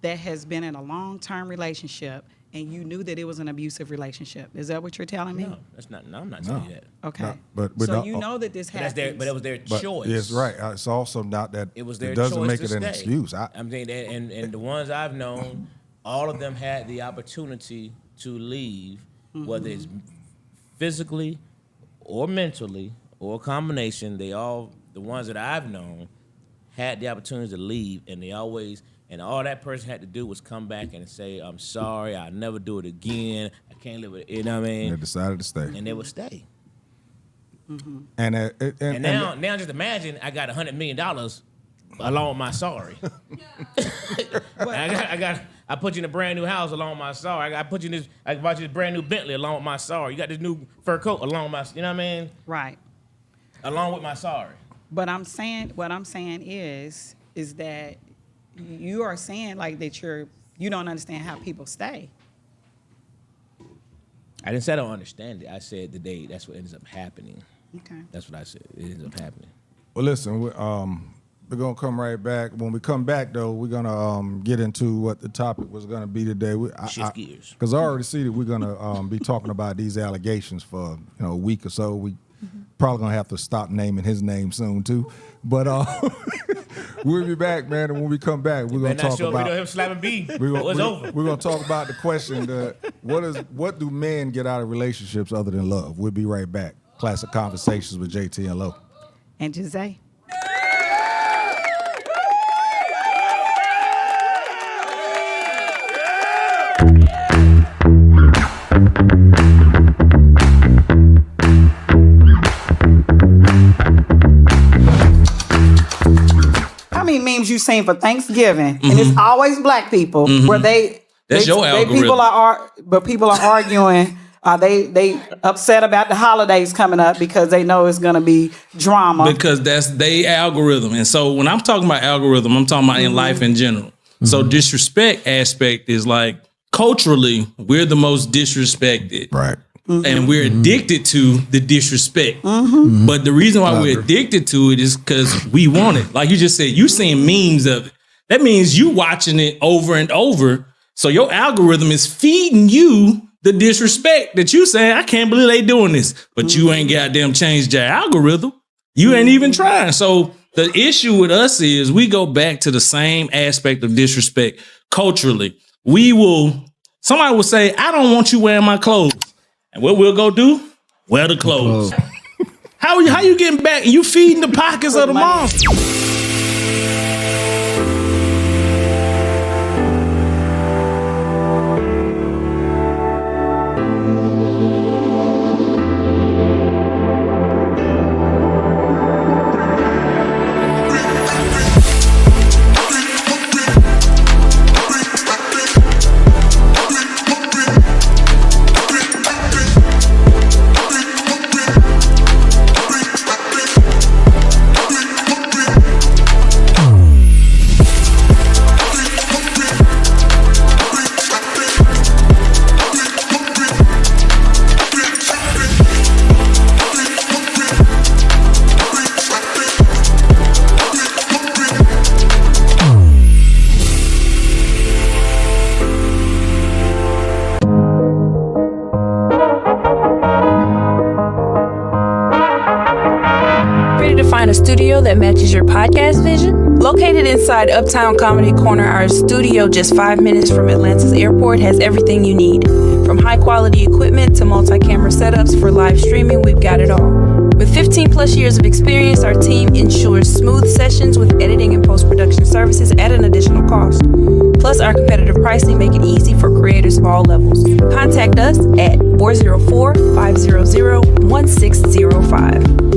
that has been in a long-term relationship and you knew that it was an abusive relationship? Is that what you're telling me? No, that's not. No, I'm not telling you that. Okay. No, but so no, you know that this But happens. it was their But choice. Yes, right. It's also not that It was their it doesn't choice make to it an stay. excuse. I'm saying that, and the ones I've known, all of them had the opportunity to leave, whether it's physically or mentally or a combination. The ones that I've known had the opportunity to leave, and all that person had to do was come back and say, "I'm sorry, I'll never do it again. I can't live with it." You know what I mean? They decided to stay. And they would stay. And Now just imagine I got $100 million along with my sorry. I put you in a brand new house along with my sorry. I bought you this brand new Bentley along with my sorry. You got this new fur coat along with my, you know what I mean? Right. Along with my sorry. But what I'm saying is that you are saying like that you don't understand how people stay. I didn't say I don't understand it. I said that's what ends up happening. Okay. That's what I said. It ends up happening. well, listen, we're gonna come right back. When we come back, though, we're gonna get into what the topic was gonna be today. Shift gears. Because I already see that we're gonna be talking about these allegations for a week or so. probably gonna have to stop naming his name soon too. But we'll be back, man. And when we come back, we're gonna talk about. Him slapping B. We're gonna talk about the question: what do men get out of relationships other than love? We'll be right back. Classic Conversations with Jae Tea and Lo. And Gyzay. How many memes you seen for Thanksgiving? Mm-hmm. And it's always black people where That's your algorithm. People are arguing. They upset about the holidays coming up because they know it's gonna be drama. Because that's their algorithm. And so when I'm talking about algorithm, I'm talking about in life in general. Mm-hmm. So disrespect aspect is like culturally, we're the most disrespected. Right. Mm-hmm. And we're addicted to the disrespect. Mm-hmm. But the reason why we're addicted to it is because we want it. Like you just said, you seeing memes of it. That means you watching it over and over. So your algorithm is feeding you the disrespect that you saying, I can't believe they doing this. But you ain't goddamn changed your algorithm. You ain't even trying. So the issue with us is we go back to the same aspect of disrespect culturally. Somebody will say, I don't want you wearing my clothes. And what we'll go do? Wear the clothes. How you getting back? You feeding the pockets of the monster. Find a studio that matches your podcast vision? Located inside Uptown Comedy Corner, our studio just 5 minutes from Atlanta's airport has everything you need. From high-quality equipment to multi-camera setups for live streaming, we've got it all. With 15 plus years of experience, our team ensures smooth sessions with editing and post-production services at an additional cost. Plus, our competitive pricing make it easy for creators of all levels. Contact us at 404-500-1605.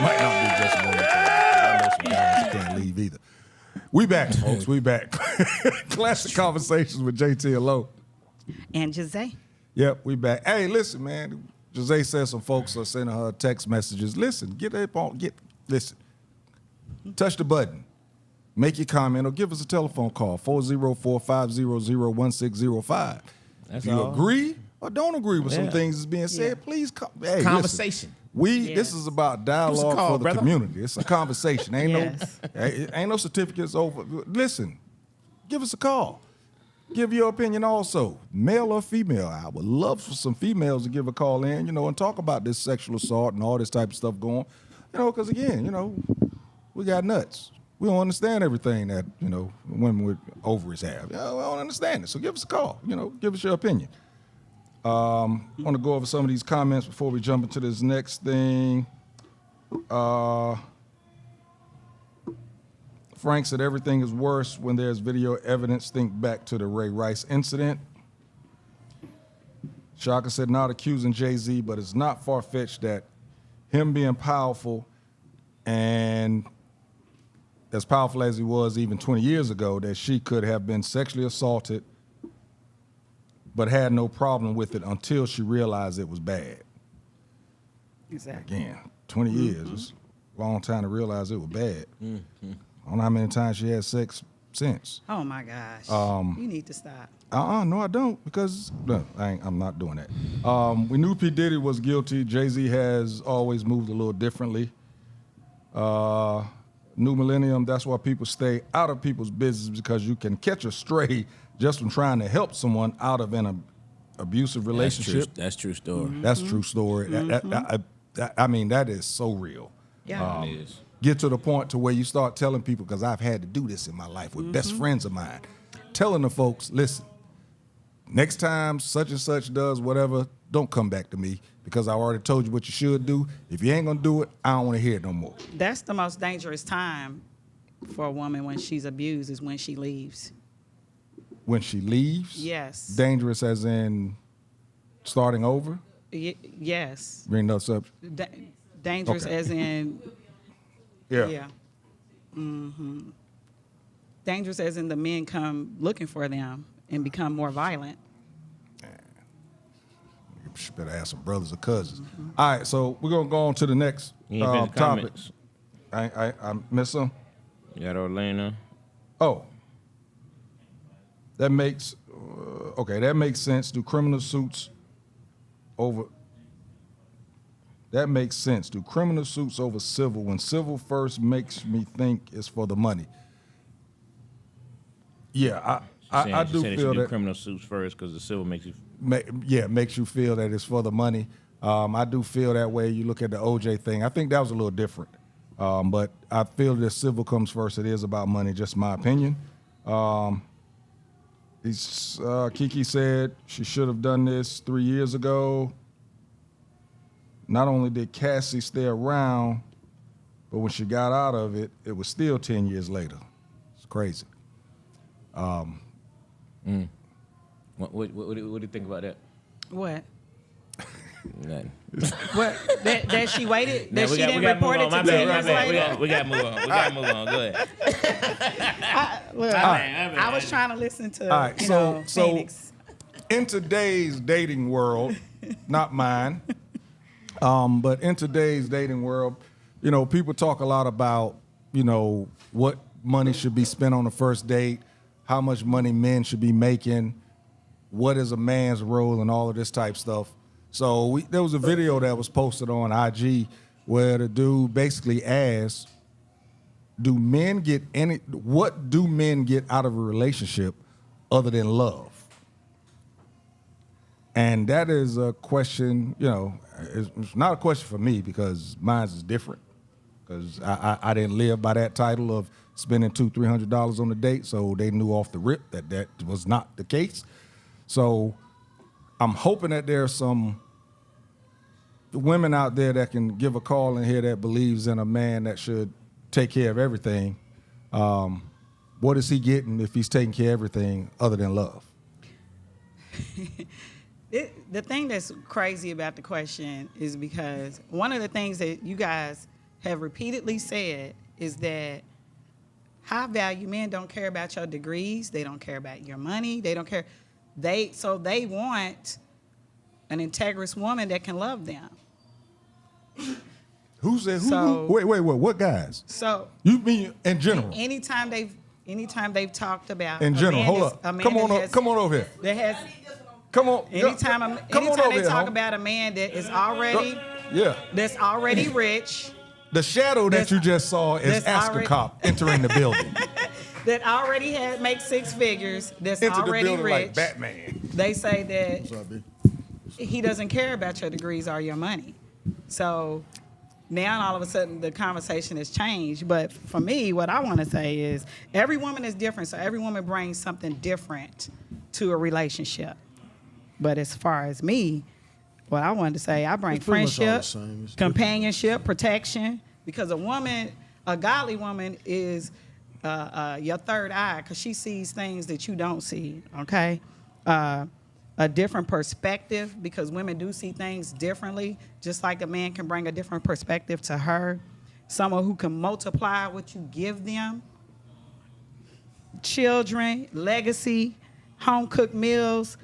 Might not be just one time. I know some guys can't leave either. We back, folks. We back. Classic Conversations with Jae Tea and Lo. And Gyzay. Yep, we back. Hey, listen, man. Gyzay said some folks are sending her text messages. Listen, listen. Touch the button. Make your comment or give us a telephone call, 404-500-1605. If you agree or don't agree with some things that's being said, please come. Hey, conversation. Listen, this is about dialogue for the community. It's a conversation. Ain't no certificates over. Listen, give us a call. Give your opinion also, male or female. I would love for some females to give a call in, and talk about this sexual assault and all this type of stuff going, because again, we got nuts. We don't understand everything that, women with ovaries have. We don't understand it. So give us a call, give us your opinion. I want to go over some of these comments before we jump into this next thing. Frank said everything is worse when there's video evidence. Think back to the Ray Rice incident. Shaka said not accusing Jay-Z, but it's not far-fetched that him being powerful and as powerful as he was even 20 years ago, that she could have been sexually assaulted but had no problem with it until she realized it was bad. Exactly. Again, 20 years. It's a long time to realize it was bad. I don't know how many times she had sex sense. Oh my gosh. You need to stop. No, I don't, because no, I'm not doing that. We knew P. Diddy was guilty. Jay-Z has always moved a little differently. New millennium, that's why people stay out of people's business, because you can catch a stray just from trying to help someone out of an abusive relationship. That's true story. Mm-hmm. That's true story. I mean, that is so real. Yeah. It is. Get to the point to where you start telling people, because I've had to do this in my life with best friends of mine, telling the folks, listen, next time such and such does whatever, don't come back to me, because I already told you what you should do. If you ain't gonna do it, I don't want to hear it no more. That's the most dangerous time for a woman when she's abused, is when she leaves. When she leaves? Yes. Dangerous as in starting over? Yes. Bring those up. Dangerous Okay. as in, Yeah. dangerous as in the men come looking for them and become more violent. You better ask some brothers or cousins. All right, so we're gonna go on to the next You ain't been to topic. comments. I missed some. You got Orlando. Oh, that makes that makes sense. Do criminal suits over? That makes sense. Do criminal suits over civil when civil first makes me think it's for the money? Yeah, I do feel that criminal suits first because the civil makes you. Makes you feel that it's for the money. I do feel that way. You look at the OJ thing. I think that was a little different. But I feel that civil comes first. It is about money, just my opinion. Kiki said she should have done this 3 years ago. Not only did Cassie stay around, but when she got out of it, it was still 10 years later. It's crazy. What do you think about that? What? Nothing. What? That she waited? Nah, That she didn't gotta report move it on. to My 10 bad, years my bad. later? We gotta move on. We gotta move on. Go ahead. Look, I was trying to listen to All right, so Phoenix. in today's dating world, not mine, but in today's dating world, people talk a lot about, what money should be spent on the first date, how much money men should be making, what is a man's role, and all of this type stuff. So there was a video that was posted on IG where the dude basically asked, what do men get out of a relationship other than love? And that is a question, it's not a question for me, because mine is different. Because I didn't live by that title of spending $200-300 on a date, so they knew off the rip that was not the case. So I'm hoping that there's some women out there that can give a call in here that believes in a man that should take care of everything. What is he getting if he's taking care of everything other than love? The thing that's crazy about the question is because one of the things that you guys have repeatedly said is that high value men don't care about your degrees. They don't care about your money. They don't care. They want an integrous woman that can love them. Who said who? So- Wait, what guys? So You mean in general? anytime they've talked about In a general, man hold that's- up. a man Come on, that has- come on over here. that has Come on. anytime come on over they here, talk homie. about a man that is already Yeah. that's already rich, The shadow that That's- you just saw is that's Oscar already- Cop entering the building. that already makes six figures, that's Into the already building rich. like Batman. They say that he doesn't care about your degrees or your money. So now all of a sudden the conversation has changed. But for me, what I want to say is every woman is different. So every woman brings something different to a relationship. But as far as me, what I wanted to say, I bring It's pretty much all the friendship, same. It's companionship, protection. Because a godly woman is your third eye, because she sees things that you don't see, okay? A different perspective, because women do see things differently, just like a man can bring a different perspective to her. Someone who can multiply what you give them. Children, legacy, home-cooked meals,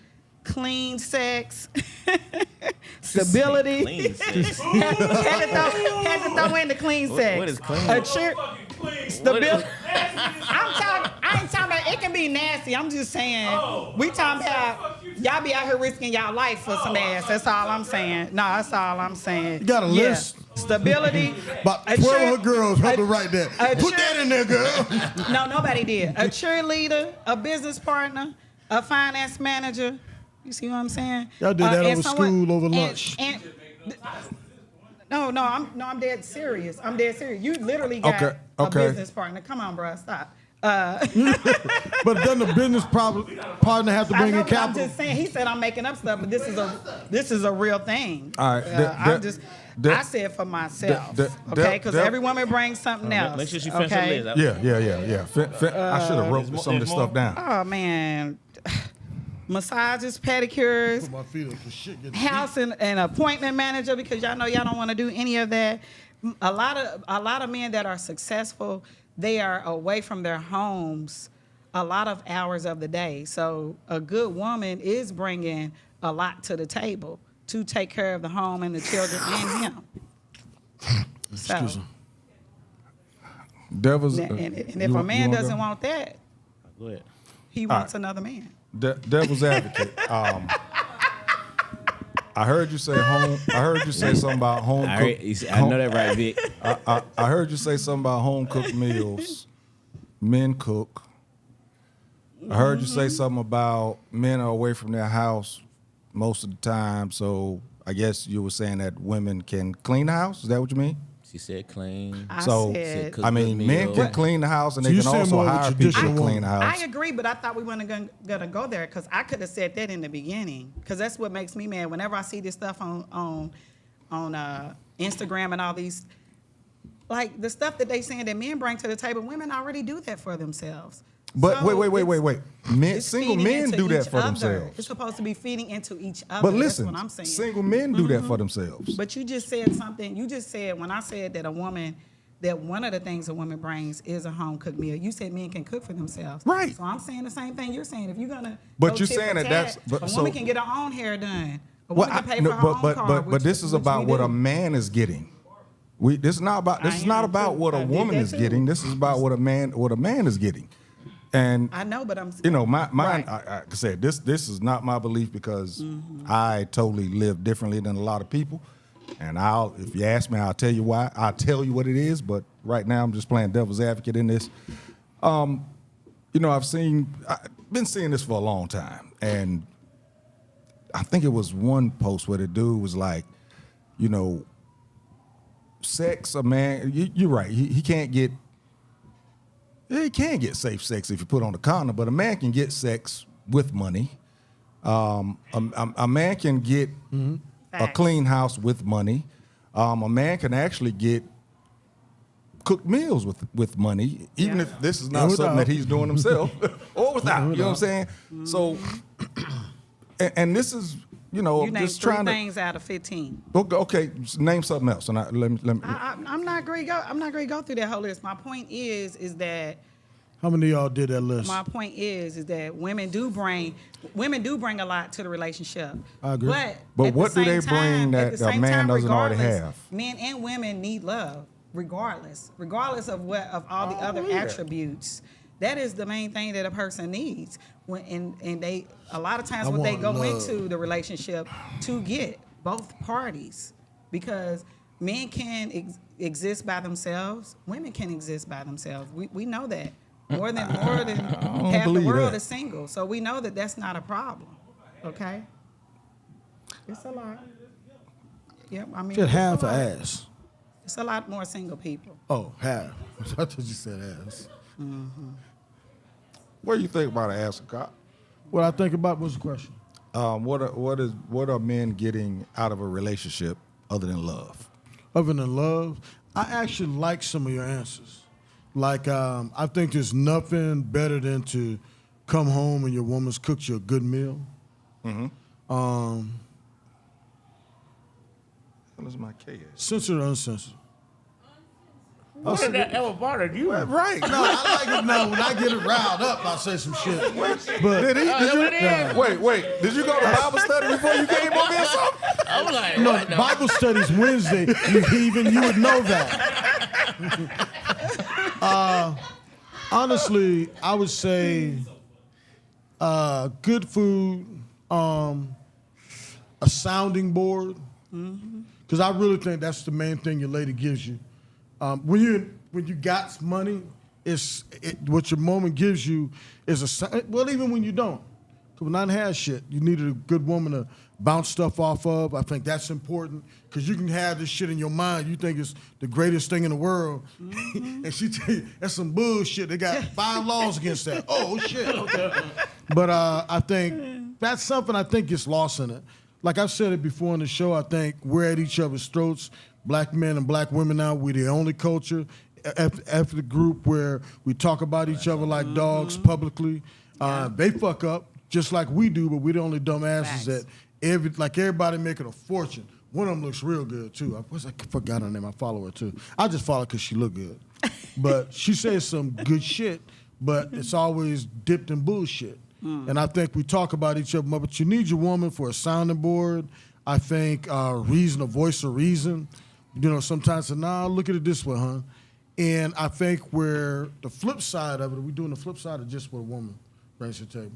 clean sex, stability. Clean sex. had to throw in the clean sex. what is clean? Stability. I ain't talking it can be nasty. I'm just saying. We talking about y'all be out here risking y'all life for some ass. That's all I'm saying. No, that's all I'm saying. You got a list. Stability. About 12 girls help me right there. Put that in there, girl. No, nobody did. A cheerleader, a business partner, a finance manager. You see what I'm saying? Y'all did that and over school over lunch. No, I'm dead serious. I'm dead serious. You literally got a business partner. Come on, bro, stop. But doesn't the business partner have to bring in capital? I'm just saying. He said I'm making up stuff, but this is a real thing. All right. I said for myself, okay? Because every woman brings something else. Make sure she finishes okay? her list. Yeah. I should have wrote some of this stuff down. Oh man, massages, pedicures, Put my feet up, 'cause shit gets house and appointment manager, because y'all know y'all don't want to do any of that. A lot of men that are successful, they are away from their homes a lot of hours of the day. So a good woman is bringing a lot to the table to take care of the home and the children and him. Excuse me. And if a man doesn't want that, Go ahead. he wants another man. Devil's advocate. I heard you say home. I heard you say something about home. I know that right, Vic. I heard you say something about home cooked meals. Men cook. I heard you say something about men are away from their house most of the time. So I guess you were saying that women can clean the house. Is that what you mean? She said clean. I mean, men can clean the house, and they can also hire people to clean the house. I agree, but I thought we weren't gonna go there, because I could have said that in the beginning, because that's what makes me mad. Whenever I see this stuff on Instagram and all these, like the stuff that they saying that men bring to the table, women already do that for themselves. But So wait. Single men do that for themselves. It's supposed to be feeding into each other. But listen, that's what I'm saying. single men do that for themselves. But you just said something. You just said, when I said that that one of the things a woman brings is a home cooked meal, you said men can cook for themselves. Right. So I'm saying the same thing you're saying. If you're gonna, But go you're tit saying for that tat, a woman can get her own hair done. A woman can pay for her own car. But this is about what a man is getting. This is not about what a woman is getting. This is about what a man is getting. And I know, but I'm mine. Right. I said this is not my belief, because I totally live differently than a lot of people. And if you ask me, I'll tell you why. I'll tell you what it is. But right now, I'm just playing devil's advocate in this. I've been seeing this for a long time, and I think it was one post where the dude was like, sex, a man. You're right. He can't get. He can get safe sex if you put on the condom, but a man can get sex with money. A man can get a clean house with money. A man can actually get cooked meals with money, even if this is not something that he's doing himself, or without. You know what I'm saying? So, and this is, you named just 3 trying things out of 15. Okay, name something else, and let me. I'm not going to go through that whole list. My point is that. How many of y'all did that list? My point is that women do bring a lot to the relationship. I agree. But what do they bring that a man doesn't already have? Men and women need love, regardless of all the other attributes. That is the main thing that a person needs. And they a lot of times what they go into the relationship to get both parties, because men can exist by themselves, women can exist by themselves. We know that. More than half the world is single, so we know that that's not a problem. Okay, it's a lot. Yeah, I mean, just half an ass. It's a lot more single people. Oh, half. I thought you said ass. Mm-hmm. What do you think about an ass, Scott? What I think about was the question. What are men getting out of a relationship other than love? Other than love, I actually like some of your answers. Like, I think there's nothing better than to come home and your woman's cooked you a good meal. Mm-hmm. What is my K? Censored or uncensored? What did that ever bother you? Right. No, I like it now. When I get it riled up, I say some shit. But wait. Did you go to Bible study before you came over here or something? I was like, no, Bible study's Wednesday. You would know that. Honestly, I would say good food, a sounding board, because I really think that's the main thing your lady gives you. When you got money, what your woman gives you is well, even when you don't. Because when I had shit, you needed a good woman to bounce stuff off of. I think that's important because you can have this shit in your mind. You think it's the greatest thing in the world. And she tell you, that's some bullshit. They got 5 laws against that. Oh, shit. Okay. But I think that's something I think gets lost in it. Like I've said it before in the show, I think we're at each other's throats. Black men and black women now, we're the only culture after the group where we talk about each other like dogs publicly. They fuck up just like we do, but we're the only dumbasses that everybody making a fortune. One of them looks real good too. I forgot her name. I follow her too. I just follow her because she look good. But she says some good shit, but it's always dipped in bullshit. And I think we talk about each other, but you need your woman for a sounding board. I think reason, a voice of reason. You know, sometimes say, nah, look at it this way, huh? And I think where the flip side of it, are we doing the flip side or just what a woman brings to the table?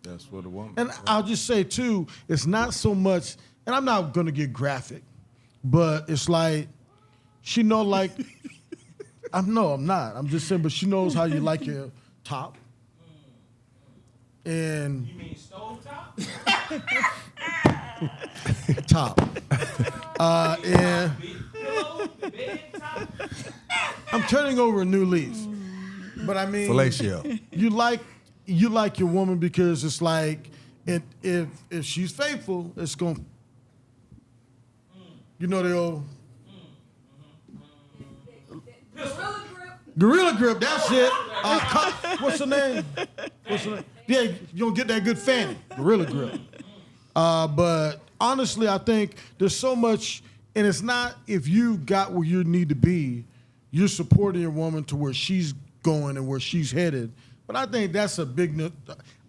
That's what a woman. And I'll just say, too, it's not so much, and I'm not going to get graphic, but it's like, she know, like, I'm not. I'm just saying, but she knows how you like your top. And You mean stove top? top. And I'm turning over a new leaf. But I mean, Fellatio. you like your woman because it's like, if she's faithful, it's going, you know, the old Gorilla Grip, that's it. What's her name? Yeah, you don't get that good fanny. Gorilla Grip. But honestly, I think there's so much, and it's not if you got where you need to be, you're supporting your woman to where she's going and where she's headed. But I think that's a big,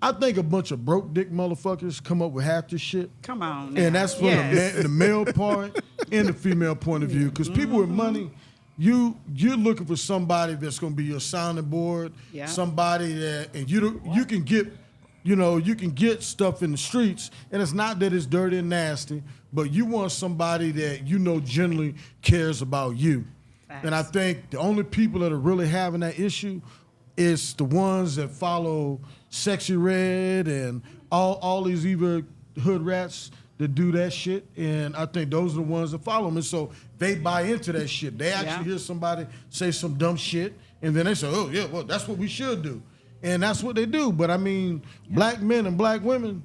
I think a bunch of broke dick motherfuckers come up with half this shit. Come on now. And that's from the male part and the female point of view. Because people with money, you're looking for somebody that's going to be your sounding board, somebody that, and you can get, you can get stuff in the streets, and it's not that it's dirty and nasty, but you want somebody that generally cares about you. Facts. And I think the only people that are really having that issue is the ones that follow Sexy Red and all these evil hood rats that do that shit, and I think those are the ones that follow them. And so they buy into that shit. They actually hear somebody say some dumb shit, and then they say, oh, yeah, well, that's what we should do. And that's what they do. But, I mean, black men and black women,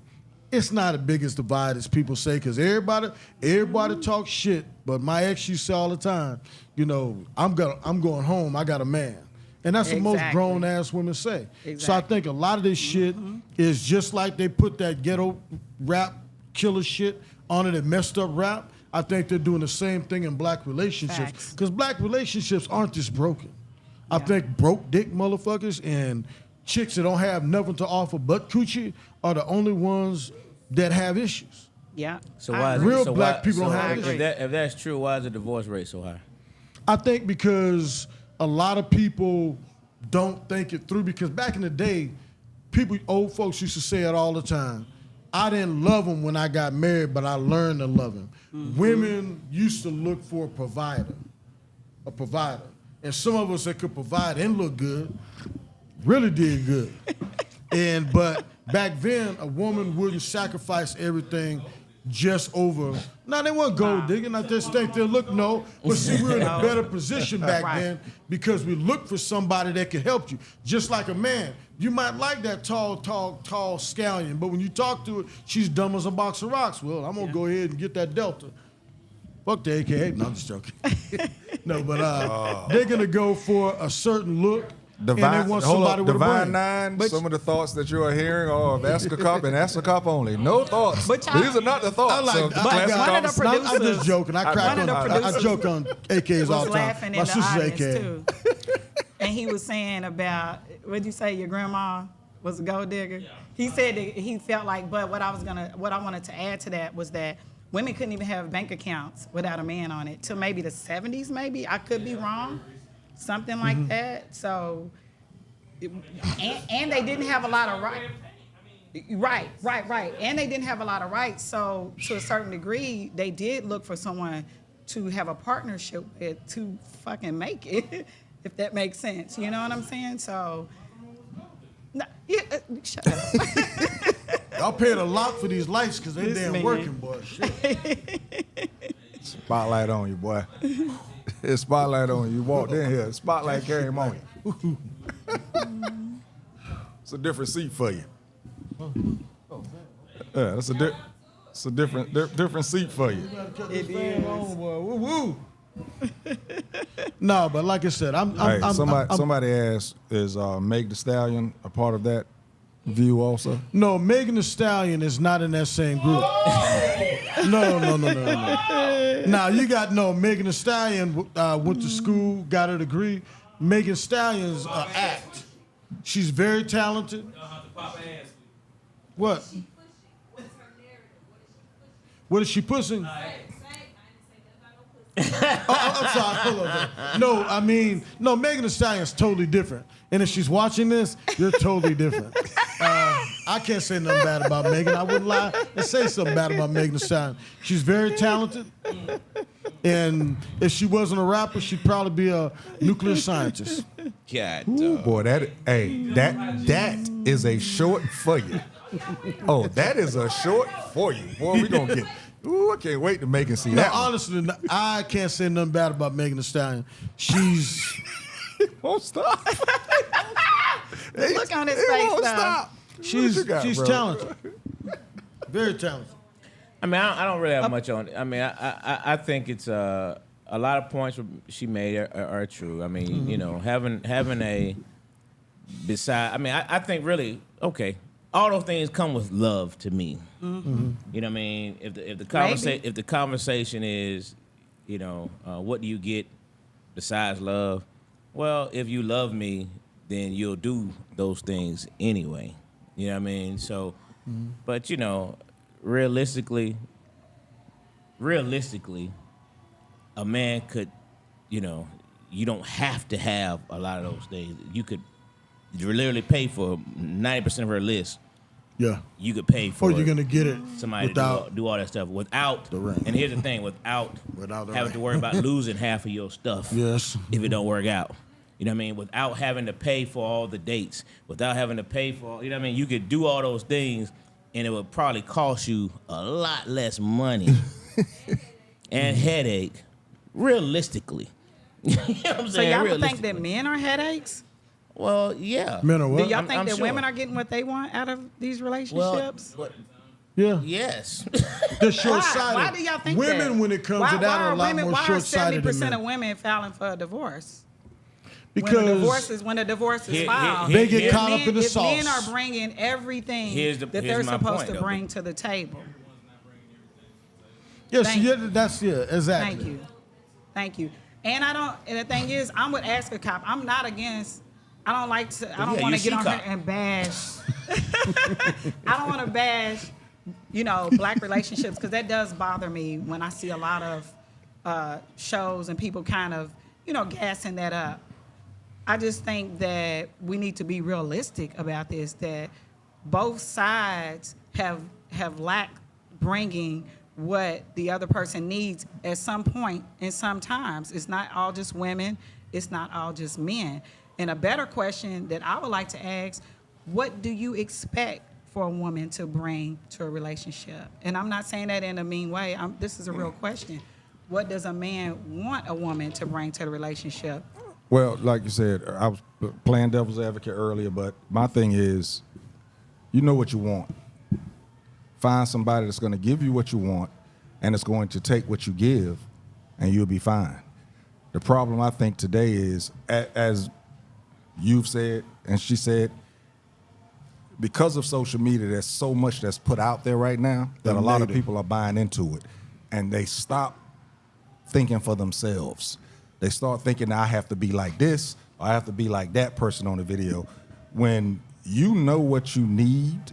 it's not as big as divide as people say, because everybody talks shit. But my ex used to say all the time, I'm going home, I got a man. And that's what most grown-ass women say. Exactly. So I think a lot of this shit is just like they put that ghetto rap killer shit on it and messed up rap. I think they're doing the same thing in black relationships. Because black relationships aren't just broken. I think broke dick motherfuckers and chicks that don't have nothing to offer but coochie are the only ones that have issues. Yeah. So why black people don't have issues. If that's true, why is the divorce rate so high? I think because a lot of people don't think it through. Because back in the day, old folks used to say it all the time. I didn't love him when I got married, but I learned to love him. Mm-hmm. Women used to look for a provider. And some of us that could provide and look good really did good. But back then, a woman wouldn't sacrifice everything just over. Now, they weren't gold digging. I just think they look, But see, we were in a better position back then because we looked for somebody that could help you. Just like a man. You might like that tall scallion, but when you talk to her, she's dumb as a box of rocks. Well, I'm going to go ahead and get that Delta. Fuck the AKA. No, I'm just joking. No, but they're going to go for a certain look. Divine, and they want somebody with a Divine brain. Nine, some of the thoughts that you are hearing are of Ascocop and Ascocop only. No thoughts. These are not the thoughts. I'm just joking. I joke on AKs all the time. Laughing in the audience too. And he was saying about, what'd you say, your grandma was a gold digger? Yeah. He said that he felt like, but what I wanted to add to that was that women couldn't even have bank accounts without a man on it till maybe the 70s, maybe. I could be wrong. Something like that. So and they didn't have a lot of rights. Right. And they didn't have a lot of rights. So to a certain degree, they did look for someone to have a partnership with to fucking make it, if that makes sense. You know what I'm saying? So, no, shut up. Y'all paid a lot for these lights because they damn working, boy. Shit. Spotlight on you, boy. It's spotlight on you. You walked in here. Spotlight came on you. It's a different seat for you. Yeah, it's a different seat for you. It is. Woo. No, but like I said, somebody asked, is Meg Thee Stallion a part of that view also? No, Megan Thee Stallion is not in that same group. No. Now you got Megan Thee Stallion went to school, got her degree. Megan Thee Stallion's act. She's very talented. What? What is she pushing? I'm sorry. Hold on. No, Megan Thee Stallion's totally different. And if she's watching this, you're totally different. I can't say nothing bad about Megan. I wouldn't lie and say something bad about Megan Thee Stallion. She's very talented. And if she wasn't a rapper, she'd probably be a nuclear scientist. God, Ooh, boy, that is a short for you. Oh, that is a short for you. Boy, we gonna get. Ooh, I can't wait to make and see that. Honestly, I can't say nothing bad about Megan Thee Stallion. She's won't stop. Look on his face, won't though. stop. She's bro? talented. Very talented. I mean, I don't really have much on it. I mean, I think it's a lot of points she made are true. I mean, you know, having a beside. I mean, I think really okay. All those things come with love to me. Mm-hmm. You know what I mean? If the conversation is, you know, what do you get besides love? Well, if you love me, then you'll do those things anyway. You know what I mean? So, but you know, realistically, a man could, you know, you don't have to have a lot of those things. You could literally pay for 90% of her list. Yeah. You could pay for or you're going to get it somebody without to do all that stuff without the ring. And here's the thing, without the having ring. to worry about losing half of your stuff Yes. if it don't work out. You know what I mean? Without having to pay for all the dates, without having to pay for, you know what I mean? You could do all those things and it would probably cost you a lot less money and headache, realistically. You know what I'm So saying? y'all think that men are headaches? Well, yeah. Men are what? Do y'all think I'm that sure. women are getting what they want out of these relationships? Well, Yeah. yes. They're short-sighted. Why do y'all think women, that? when it comes to that, are a lot more short-sighted than 70% men. of women filing for a divorce? Because when a divorce is filed, they get caught up in the sauce. Men are bringing everything that they're my supposed point, to bring to the table. yes, Thank yeah, you. exactly. Thank you. And the thing is, I'm with Ask a Cop. I'm not against. I don't want to get on here and bash. I don't want to bash, you know, black relationships because that does bother me when I see a lot of shows and people kind of, you know, gassing that up. I just think that we need to be realistic about this, that both sides have lacked bringing what the other person needs at some point and sometimes. It's not all just women. It's not all just men. And a better question that I would like to ask, what do you expect for a woman to bring to a relationship? And I'm not saying that in a mean way. This is a real question. What does a man want a woman to bring to the relationship? Well, like you said, I was playing devil's advocate earlier, but my thing is, you know what you want. Find somebody that's going to give you what you want, and it's going to take what you give, and you'll be fine. The problem I think today is, as you've said and she said, because of social media, there's so much that's put out there right now that a lot of people are buying into it, and they stop thinking for themselves. They start thinking, I have to be like this, or I have to be like that person on the video. When you know what you need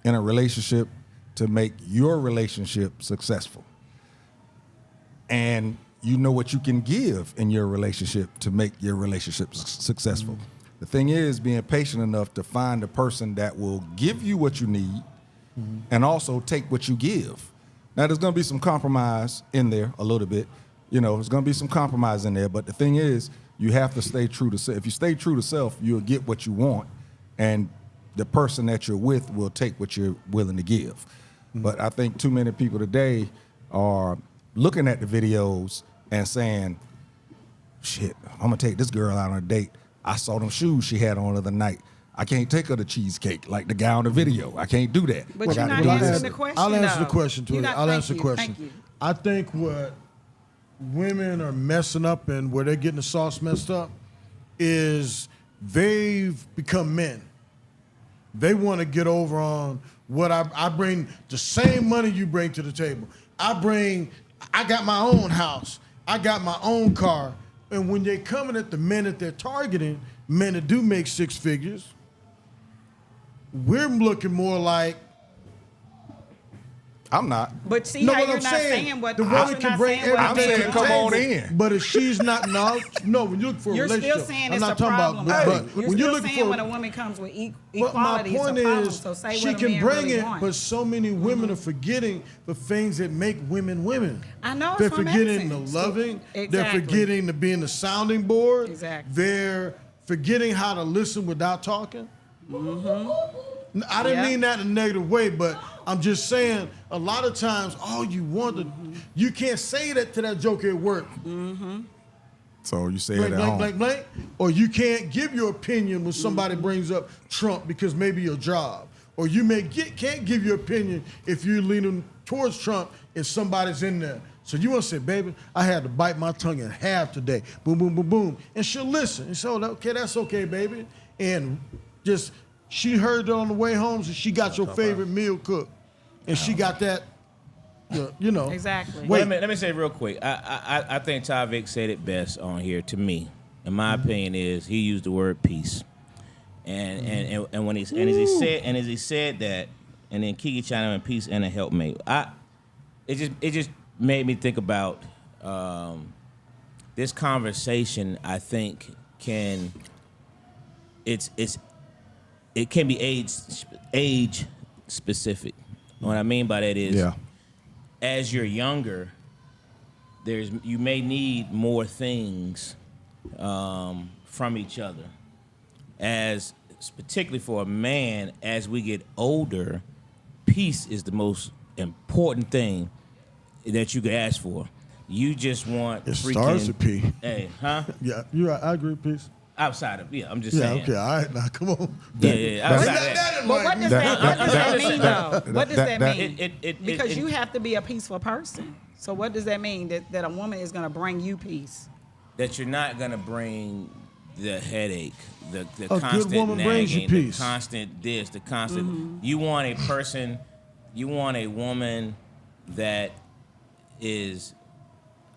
in a relationship to make your relationship successful, and you know what you can give in your relationship to make your relationship successful, The thing is being patient enough to find a person that will give you what you need and also take what you give. Now, there's going to be some compromise in there a little bit. You know, there's going to be some compromise in there. But the thing is, you have to stay true to self. If you stay true to self, you'll get what you want. And the person that you're with will take what you're willing to give. But I think too many people today are looking at the videos and saying, shit, I'm going to take this girl out on a date. I saw them shoes she had on the other night. I can't take her to cheesecake like the guy on the video. I can't do that. But you're not answering the question, I'll answer the though. question, Tori. I'll answer the question. Thank you. I think what women are messing up and where they're getting the sauce messed up is they've become men. They want to get over on what I bring the same money you bring to the table. I got my own house. I got my own car. And when they're coming at the men that they're targeting, men that do make six figures, we're looking more like, I'm not. But see no, how what you're I'm not saying, saying what the woman can bring everything I'm saying to the come on table. in. But if she's not, no, when you look for a You're relationship, still saying I'm it's not a talking problem. about, though. but You're when you're still looking saying for, when a woman comes with but my equality, point it's a problem. is, So say she what a can man bring really it, want. but so many women are forgetting the things that make women women. I know, They're it's from forgetting the accents. loving. Exactly. They're forgetting the being the sounding board. Exactly. They're forgetting how to listen without talking. I didn't Yeah. mean that in a negative way, but I'm just saying a lot of times all you want to, you can't say that to that joker at work. So you say Blank, it at blank, home. blank, blank. Or you can't give your opinion when somebody brings up Trump because maybe your job. Or you can't give your opinion if you're leaning towards Trump and somebody's in there. So you want to say, baby, I had to bite my tongue in half today. Boom, boom, boom, boom. And she'll listen. And so, okay, that's okay, baby. And just, she heard it on the way home, so she got your favorite meal cooked. And she got that, you know. Exactly. Well, let me say real quick. I think Tavik said it best on here. To me, in my opinion, is he used the word peace, and when as he said that, and then Kiki chimed in peace and a helpmate. It just made me think about this conversation. I think it can be age specific. What I mean by that is, as you're younger, you may need more things from each other. Particularly for a man, as we get older, peace is the most important thing that you could ask for. You just want It starts with P. Hey, huh? Yeah, you're right. I agree, peace. Outside of, I'm just Yeah, saying. okay, all right, now come on. Yeah. Outside of that. But what does that mean, though? What does that mean? Because you have to be a peaceful person. So what does that mean? That a woman is going to bring you peace? That you're not going to bring the headache, the good constant woman brings you nagging, the peace. constant this, the constant. You want a person, you want a woman that is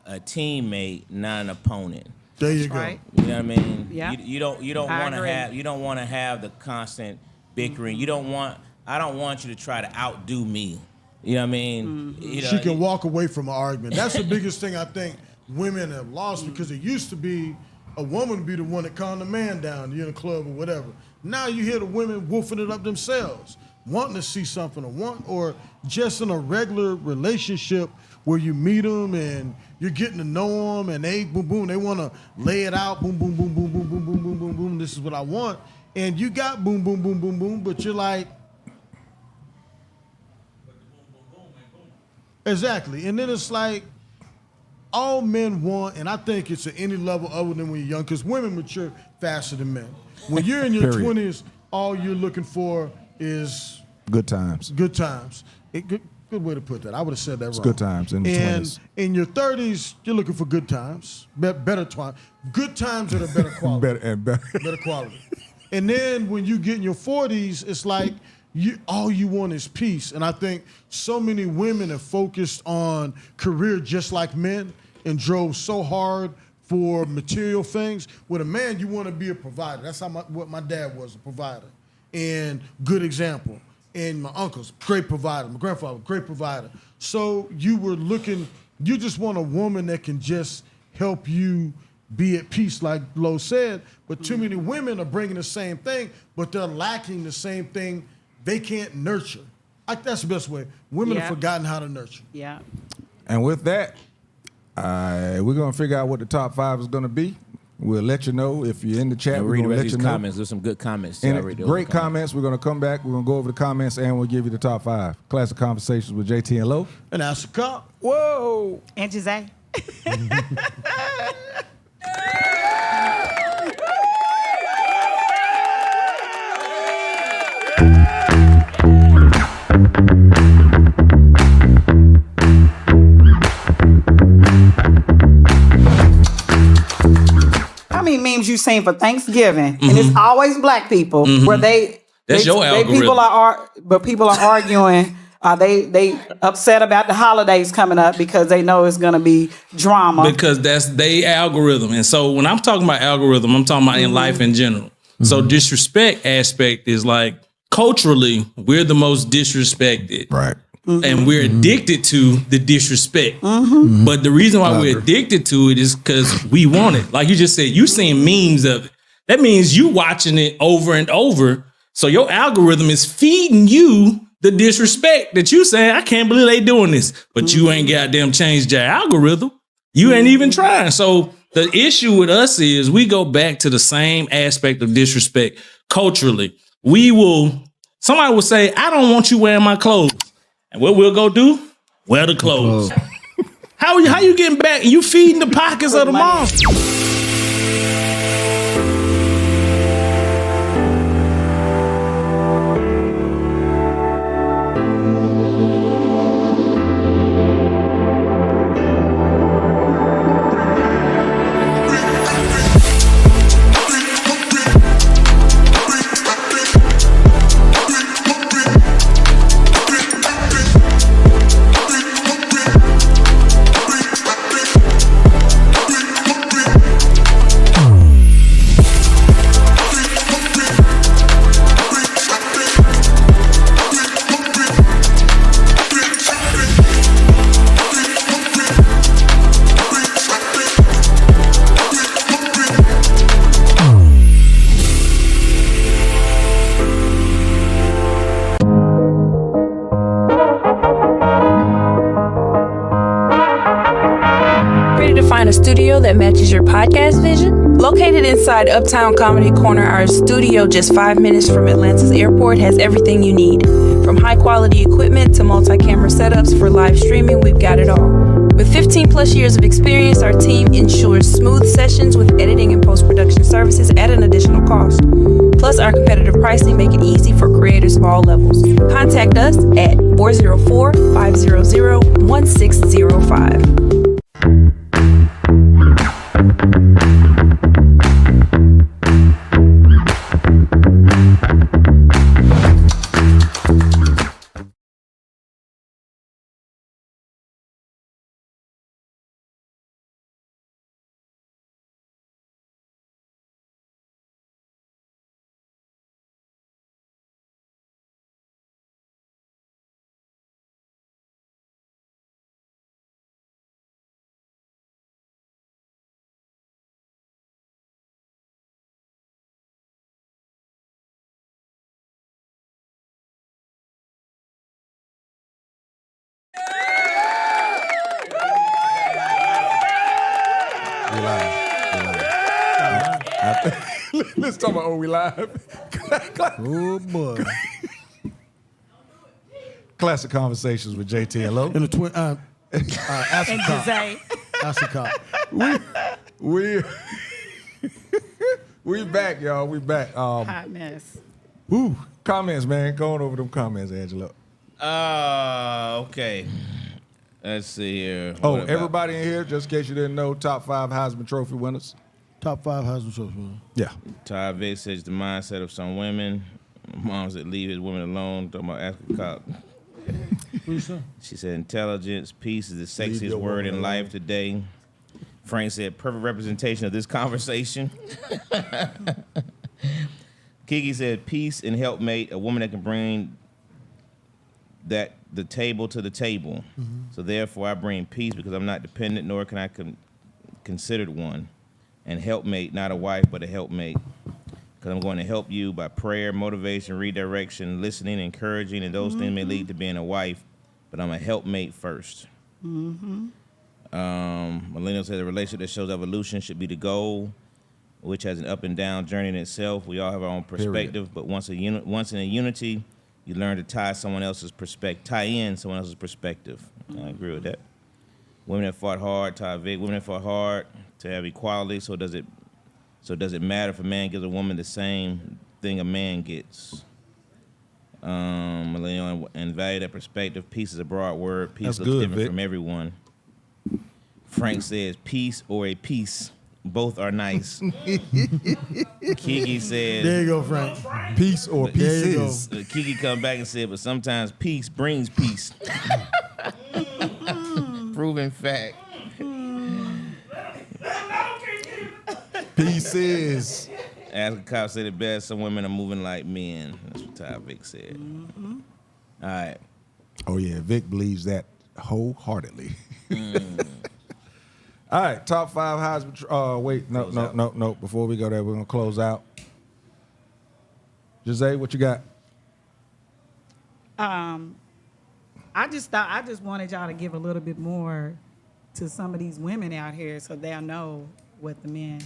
a teammate, not an opponent. There you go. Right? You know what I mean? Yeah. You don't want to have the constant bickering. I don't want you to try to outdo me. You know what I mean? You know, She can walk away from an argument. That's the biggest thing I think women have lost because it used to be a woman be the one that calmed the man down, you're in a club or whatever. Now you hear the women wolfing it up themselves, wanting to see something or just in a regular relationship where you meet them and you're getting to know them and they boom boom, they want to lay it out, boom boom boom boom boom boom boom boom boom boom. This is what I want, and you got boom boom boom boom boom, but you're like, exactly, and then it's like all men want, and I think it's at any level other than when you're young, because women mature faster than men. When you're in your 20s, all you're looking for is Good times. good times. Good way to put that. I would have said that wrong. good times in the 20s. In your 30s, you're looking for good times, better time. Good times that are better quality. Better quality. And then when you get in your 40s, it's like all you want is peace. And I think so many women have focused on career just like men and drove so hard for material things. With a man, you want to be a provider. That's what my dad was, a provider. And good example. And my uncle's great provider. My grandfather, great provider. So you just want a woman that can just help you be at peace, like Lo said. But too many women are bringing the same thing, but they're lacking the same thing. They can't nurture. That's the best way. Women have forgotten how to nurture. Yeah. And with that, we're going to figure out what the top 5 is going to be. We'll let you know if you're in the chat. We're going to let you know. Comments. There's some good comments. Great comments. We're going to come back. We're going to go over the comments, and we'll give you the top 5. Classic Conversations with Jae Tea and Lo. And that's a cop. Whoa. And Gyzay. How many memes you seen for Thanksgiving? And it's always black people where That's your algorithm. People are arguing. They upset about the holidays coming up because they know it's gonna be drama. Because that's their algorithm. And so when I'm talking about algorithm, I'm talking about in life in general. So disrespect aspect is like culturally, we're the most disrespected. Right. And we're addicted to the disrespect. But the reason why we're addicted to it is because we want it. Like you just said, you seeing memes of it. That means you watching it over and over. So your algorithm is feeding you the disrespect that you saying, I can't believe they doing this. But you ain't goddamn changed your algorithm. You ain't even trying. So the issue with us is we go back to the same aspect of disrespect culturally. Somebody will say, I don't want you wearing my clothes. And what we'll go do? Wear the clothes. How you getting back? You feeding the pockets of the mom. Find a studio that matches your podcast vision? Located inside Uptown Comedy Corner, our studio just 5 minutes from Atlanta's airport has everything you need. From high quality equipment to multi-camera setups for live streaming, we've got it all. With 15 plus years of experience, our team ensures smooth sessions with editing and post-production services at an additional cost. Plus, our competitive pricing make it easy for creators of all levels. Contact us at 404-500-1605. Let's talk about we live. Oh boy. Classic Conversations with Jae Tea and Lo. And the twin And Gyzay. We back, y'all. We back. Hot mess. Comments, man. Going over them comments, Angela. Okay. Let's see here. Everybody in here, just in case you didn't know, top 5 Heisman Trophy winners. Top 5 Heisman Trophy winners. Yeah. Ty Vick says the mindset of some women. Moms that leave his women alone. Talking about Ashley Cop. She said intelligence, peace is the sexiest word in life today. Frank said perfect representation of this conversation. Kiki said peace and helpmate, a woman that can bring the table to the table. So therefore I bring peace because I'm not dependent nor can I considered one. and helpmate, not a wife, but a helpmate. Because I'm going to help you by prayer, motivation, redirection, listening, encouraging, and those things may lead to being a wife, but I'm a helpmate first. Millennial says a relationship that shows evolution should be the goal, which has an up and down journey in itself. We all have our own perspective, but once in a unity, you learn to tie in someone else's perspective. I agree with that. Women have fought hard, women have fought hard to have equality. So does it matter if a man gives a woman the same thing a man gets? Millennial and value that perspective. Peace is a broad word. Peace looks different from everyone. Frank says peace or a piece. Both are nice. Kiki said, there you go, Frank. Peace or pieces. Kiki come back and said, but sometimes peace brings peace. Proven fact. Pieces. As a cop said it best, some women are moving like men. That's what Ty Vic said. All right. Oh, yeah. Vic believes that wholeheartedly. All right. Top 5 highs. Wait. No. Before we go there, we're going to close out. Gyzay, what you got? I just wanted y'all to give a little bit more to some of these women out here so they'll know what the men,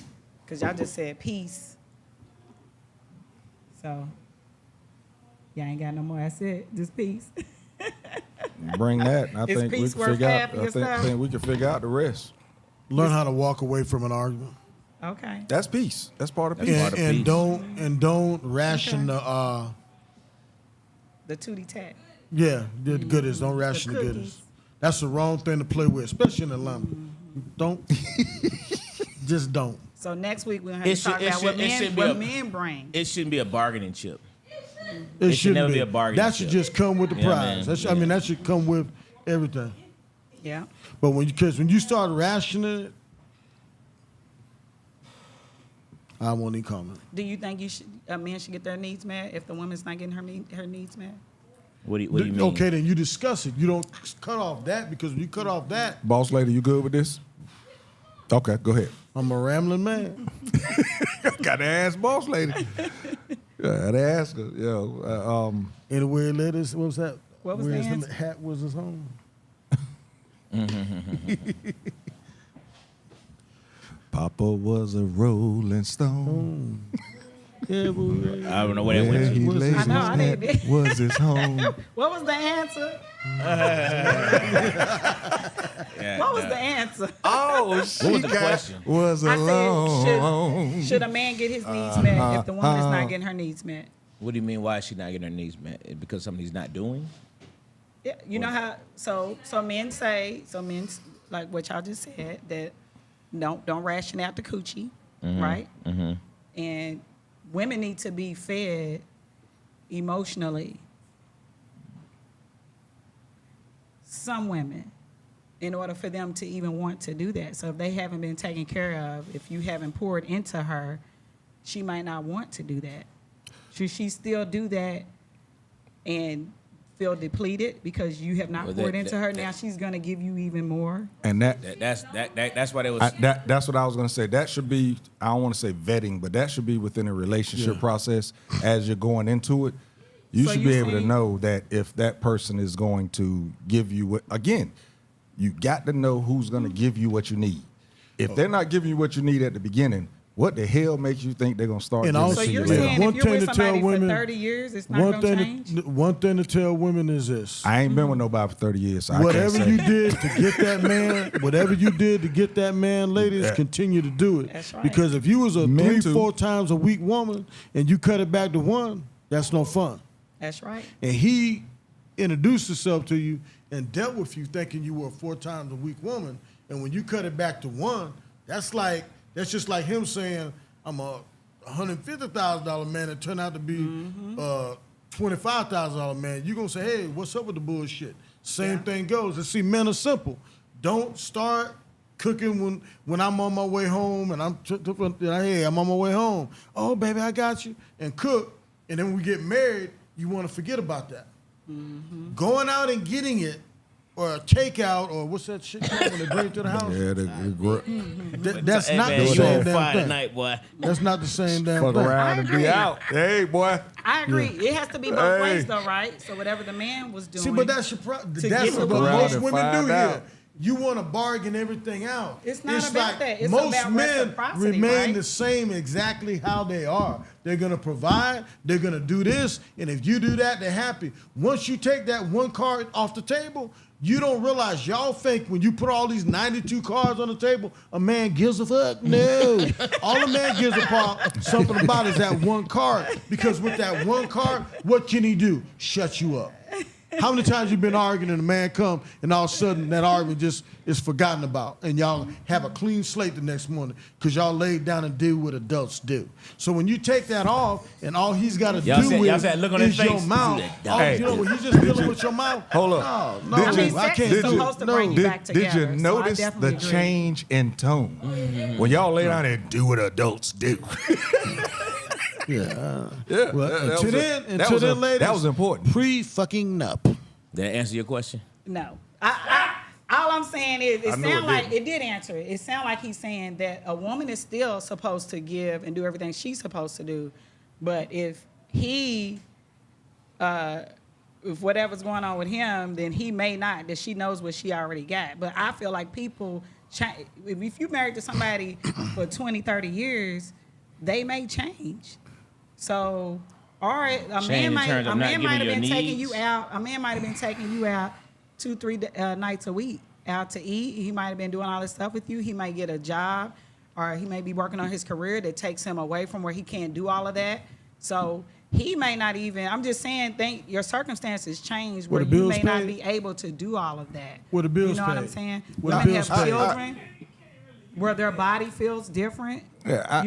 because y'all just said peace. So, y'all ain't got no more. That's it. Just peace. Bring that. I Is think we peace can worth figure out. half of I your stuff? think we can figure out the rest. Learn how to walk away from an argument. Okay. That's peace. That's part of peace. part of And peace. don't ration The tootie tat. the goodies. Don't ration the cookies. goodies. That's the wrong thing to play with, especially in Atlanta. Don't. Just don't. So next week we'll have to talk about what men bring. It shouldn't be a bargaining chip. It should never be a bargaining That should chip. just come with the Yeah, prize. man. I mean, that should come with everything. Yeah. But when you start rationing it, I won't even comment. Do you think a man should get their needs met if the woman's not getting her needs met? What do you mean? Okay, then you discuss it. You don't cut off that, because when you cut off that, Boss lady, you good with this? Okay, go ahead. I'm a rambling man. Got to ask boss lady. Got to ask her. Anyway, ladies, what was that? What was the Where's answer? the hat was his home? Papa was a rolling stone. Yeah, boy. I don't know where that Where went he to. laid I know, his I hat did. was his home. What was the answer? What was the answer? Oh, What was the question? Was I alone. said, should a man get his needs met if the woman is not getting her needs met? What do you mean? Why is she not getting her needs met? Because something he's not doing? Yeah, you know how so men like what y'all just said, that don't ration out the coochie, right? Mm-hmm. And women need to be fed emotionally. Some women, in order for them to even want to do that. So if they haven't been taken care of, if you haven't poured into her, she might not want to do that. Should she still do that and feel depleted because you have not poured into her? Now she's gonna give you even more. And That's why they was. that's what I was going to say. That should be, I don't want to say vetting, but that should be within a relationship process as you're going into it. You So should you be able to saying- know that if that person is going to give you what, again, you got to know who's going to give you what you need. If they're not giving you what you need at the beginning, what the hell makes you think they're going to start And giving also- it So to you you're later? saying One if you're thing with to tell somebody women- for 30 years, it's not gonna change? One thing to tell women is this. I ain't been with nobody for 30 years, so I Whatever can't say. you did to get that man, ladies, continue to do it. That's right. Because if you was a Men 3-4 times a week woman and you cut it back to 1, that's no fun. That's right. And he introduced himself to you and dealt with you thinking you were a 4 times a week woman, and when you cut it back to 1, that's just like him saying, I'm a $150,000 man and turned out to be a $25,000 man. You're gonna say, hey, what's up with the bullshit? Same thing goes. And see, men are simple. Don't start cooking when I'm on my way home and hey, I'm on my way home. Oh, baby, I got you. And cook. And then when we get married, you want to forget about that. Going out and getting it or a takeout or what's that shit called when they bring it to the house? Yeah, That's Hey, not man, the you same on damn fire thing. tonight, boy. That's not the same damn fuck thing. around and agree. be out. Hey, boy. I agree. It has to be both ways, though, right? So whatever the man was doing. See, but that's your problem. To That's get what the woman. most And women find do out. here. You want to bargain everything out. It's not about that. It's most about men reciprocity, remain right? the same exactly how they are. They're going to provide. They're going to do this. And if you do that, they're happy. Once you take that one card off the table, you don't realize y'all think when you put all these 92 cards on the table, a man gives a fuck. No. All a man gives something about is that one card. Because with that one card, what can he do? Shut you up. How many times you been arguing and a man come and all of a sudden that argument just is forgotten about and y'all have a clean slate the next morning because y'all laid down and did what adults do. So when you take that off and all he's got to do y'all said, look on his is your face. mouth, Hey. you know when he's just dealing with your mouth. Hold up. No, I mean, I sex can't is do supposed it. to bring you back Did together. you so I notice definitely the agree. change in tone when y'all lay down and do what adults do? Yeah. Yeah, Well, that until was then, that was ladies, that was important. Pre-fucking up. Did I answer your question? No. All I'm saying is, I it knew it sound like didn't. it did answer it. It sound like he's saying that a woman is still supposed to give and do everything she's supposed to do, but if he, if whatever's going on with him, then he may not. That she knows what she already got. But I feel like people, if you married to somebody for 20, 30 years, they may change. So, all right, a man might have been taking you out. A man might have been taking you out 2-3 nights a week out to eat. He might have been doing all this stuff with you. He might get a job, or he may be working on his career that takes him away from where he can't do all of that. So he may not even. I'm just saying, your circumstances change where you may not be able to do all of that. Where the bills You know what I'm paid. saying? Where the Women bills have paid. children where their body feels different. Yeah, I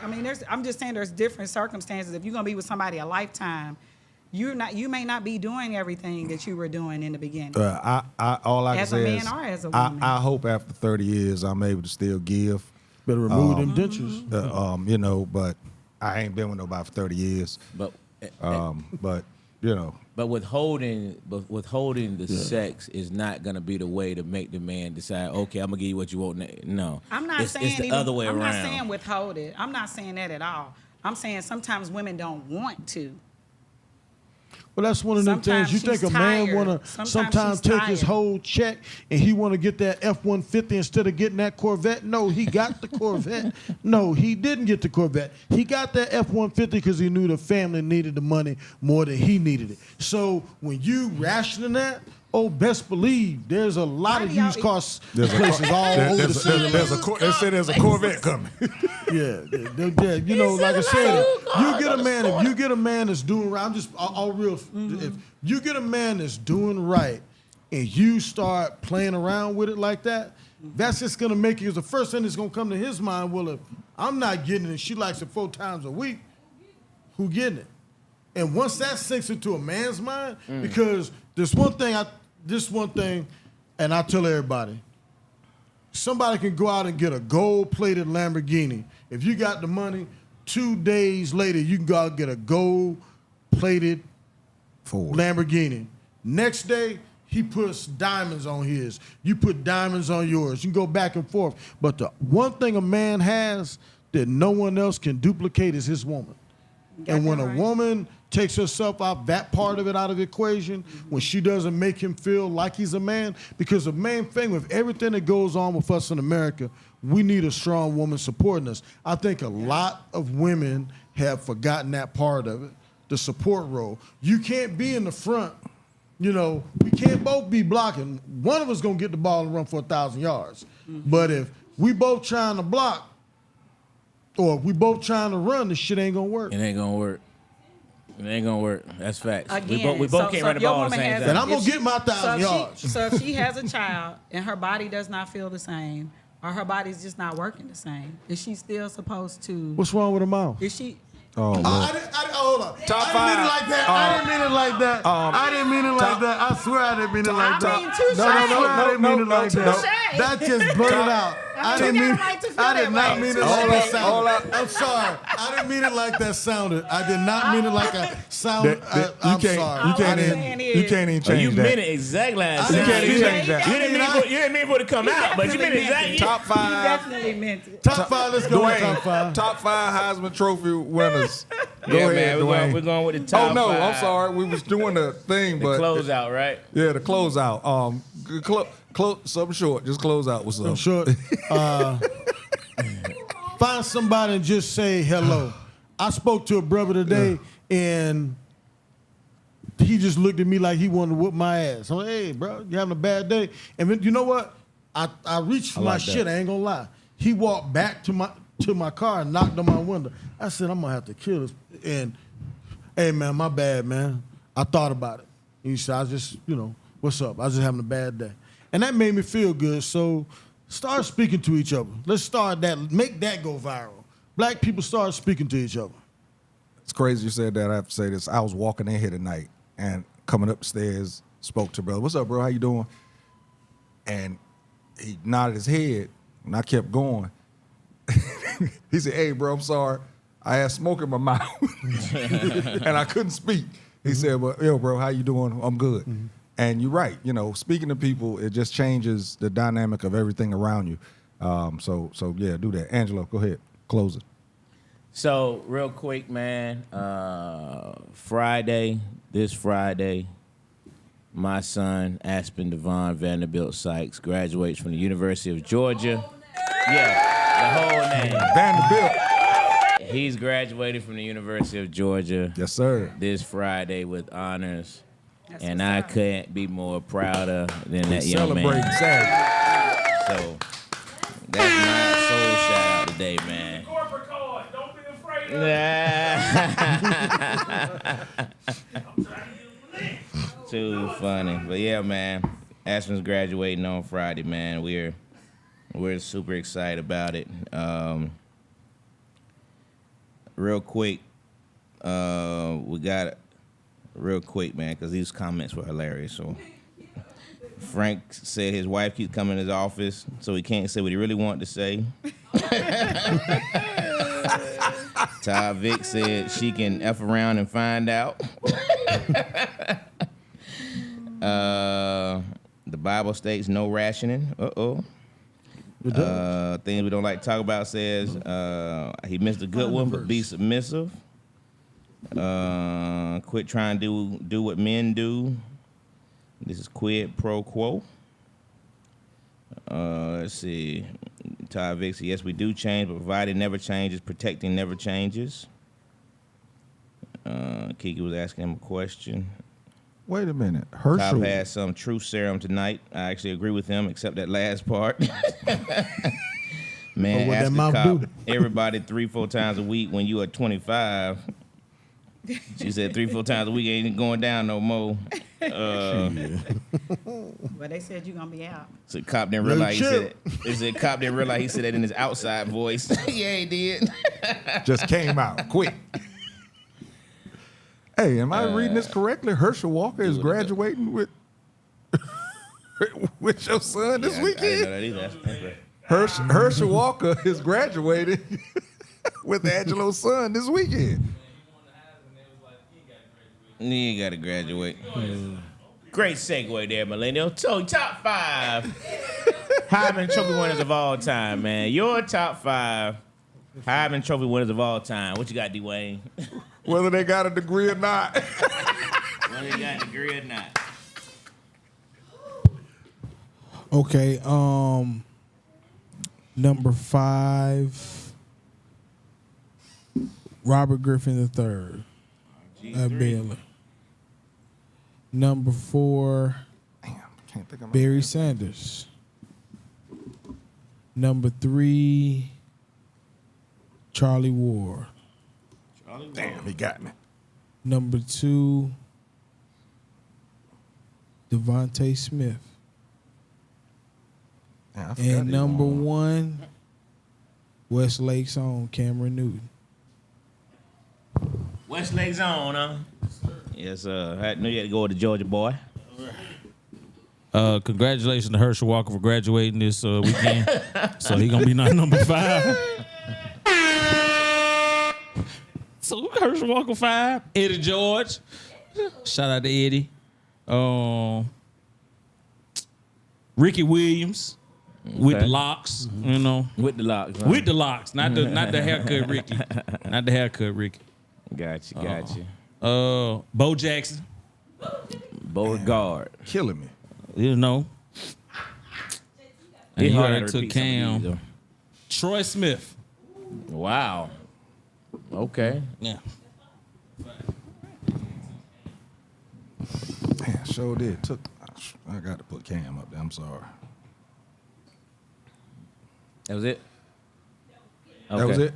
mean, I'm just saying there's different circumstances. If you're gonna be with somebody a lifetime, you may not be doing everything that you were doing in the beginning. All I can As a say man is, or as a woman. I hope after 30 years I'm able to still give. Better remove them dentures. You know, but I ain't been with nobody for 30 years. But You know. But withholding the sex is not gonna be the way to make the man decide. Okay, I'm gonna give you what you want. No, I'm not saying it's the even, other way I'm around. not saying withhold it. I'm not saying that at all. I'm saying sometimes women don't want to. Well, that's one of them Sometimes things. You think she's a man tired. want to sometimes she's take his tired. whole check and he want to get that F-150 instead of getting that Corvette? No, he got the Corvette. No, he didn't get the Corvette. He got that F-150 because he knew the family needed the money more than he needed it. So when you rationing that, best believe there's a lot of used car places all over the city. They say there's a Corvette coming. Yeah, you know, like I said, you get a man. If you get a man that's doing right, I'm just all real. If you get a man that's doing right, and you start playing around with it like that, that's just gonna make it. Because the first thing that's gonna come to his mind, well, if I'm not getting it, she likes it 4 times a week. Who getting it? And once that sinks into a man's mind, because there's one thing, and I tell everybody. Somebody can go out and get a gold-plated Lamborghini. If you got the money, 2 days later, you can go out and get a gold-plated Lamborghini. Next day, he puts diamonds on his. You put diamonds on yours. You can go back and forth. But the one thing a man has that no one else can duplicate is his woman. And when a woman takes herself out, that part of it out of the equation, when she doesn't make him feel like he's a man, because the main thing with everything that goes on with us in America, we need a strong woman supporting us. I think a lot of women have forgotten that part of it, the support role. You can't be in the front. You know, we can't both be blocking. One of us going to get the ball and run for 1,000 yards. But if we both trying to block, or if we both trying to run, this shit ain't going to work. It ain't gonna work. It ain't gonna work. That's facts. Again, we both can't run the ball at the same time. And I'm going to get my 1,000 yards. So if she has a child and her body does not feel the same, or her body's just not working the same, is she still supposed to? What's wrong with her mouth? Is she? Hold on. Top I didn't mean it like that. I didn't mean it like that. I didn't mean it like that. I swear I didn't mean it like that. I mean, touche. No, I didn't mean it like that. Touche. That just blurted out. I didn't mean. I did not mean it like that sounded. I'm sorry. I didn't mean it like that sounded. I did not mean it like a sound. I'm sorry. You can't even change you that. meant it exactly as You it can't even sounded. change that. You didn't mean for it to come out, but you meant exactly. Top He 5. definitely meant it. Top 5. Let's go with Dwayne, top 5. Top 5 Heisman Trophy winners. Go Yeah, ahead, man, Dwayne. we're going with the top Oh no, 5. I'm sorry. We was doing the thing, The but closeout, right? yeah, the closeout. Something short. Just close out. What's up? I'm short. Find somebody and just say hello. I spoke to a brother today, and he just looked at me like he wanted to whoop my ass. I'm like, hey, bro, you having a bad day? And then, you know what? I reached for my like that. shit. I ain't gonna lie. He walked back to my car and knocked on my window. I said, I'm gonna have to kill this. And hey, man, my bad, man. I thought about it. And he said, I just, what's up? I was just having a bad day. And that made me feel good. So start speaking to each other. Let's start that. Make that go viral. Black people start speaking to each other. It's crazy you said that. I have to say this. I was walking in here tonight and coming upstairs, spoke to brother. What's up, bro? How you doing? And he nodded his head, and I kept going. He said, hey, bro, I'm sorry. I had smoke in my mouth, and I couldn't speak. He said, well, yo, bro, how you doing? I'm good. Mm-hmm. And you're right. Speaking to people, it just changes the dynamic of everything around you. So yeah, do that. Angelo, go ahead. Close it. So real quick, man. This Friday, my son, Aspen Devon Vanderbilt Sykes, graduates from the University of Georgia. Yeah, the whole name. Vanderbilt. He's graduating from the University of Georgia. Yes, sir. This Friday with honors. And I couldn't be more prouder than that young Celebrating man. Saturday. So that's my soul shout out today, man. Corporate card. Don't be afraid of Too funny. But yeah, man. Aspen's graduating on Friday, man. We're super excited about it. Real quick, we got it. Real quick, man, because these comments were hilarious. So Frank said his wife keeps coming to his office, so he can't say what he really wanted to say. Ty Vic said she can F around and find out. The Bible states no rationing. Things we don't like to talk about says he missed a good one, but be submissive. Quit trying to do what men do. This is quid pro quo. Let's see. Ty Vick said, yes, we do change, but providing never changes, protecting never changes. Kiki was asking him a question. Wait a minute. Top Herschel. had some truth serum tonight. I actually agree with him, except that last part. Man, ask the cop everybody 3-4 times a week when you are 25. She said 3-4 times a week ain't going down no more. Well, they said you're gonna be out. So cop didn't realize he said cop didn't realize he said that in his outside voice. Yeah, he did. Just came out quick. Hey, am I reading this correctly? Herschel Walker is graduating with your son this weekend? I know that either. Herschel Walker is graduating with Angelo's son this weekend. You ain't got to graduate. Great segue there, Millennial. So, top 5 Heisman Trophy winners of all time, man. Your top 5 Heisman Trophy winners of all time. What you got, Dwayne? Whether they got a degree or not. Whether they got a degree or not. Okay, number 5, Robert Griffin III at Baylor. Number 4, Can't think of Barry Sanders. Number 3, Charlie Ward. Damn, he got me. Number 2, Devontae Smith. Yeah, And number 1, Westlake's own Cameron Newton. Westlake's on, huh? Yes, I knew you had to go with the Georgia boy. Congratulations to Herschel Walker for graduating this weekend. So he gonna be number 5. So Herschel Walker 5. Eddie George. Shout out to Eddie. Ricky Williams with the locks, you know. With the locks. Huh? With the locks, not the haircut Ricky. Not the haircut Ricky. Got you. Bo Jackson. Beauregard. Killing me. You know. And It's you hard already to took repeat some of Cam. these, though. Troy Smith. Wow. Okay. Yeah. Man, sure did. I got to put Cam up there. I'm sorry. That was it? That was it?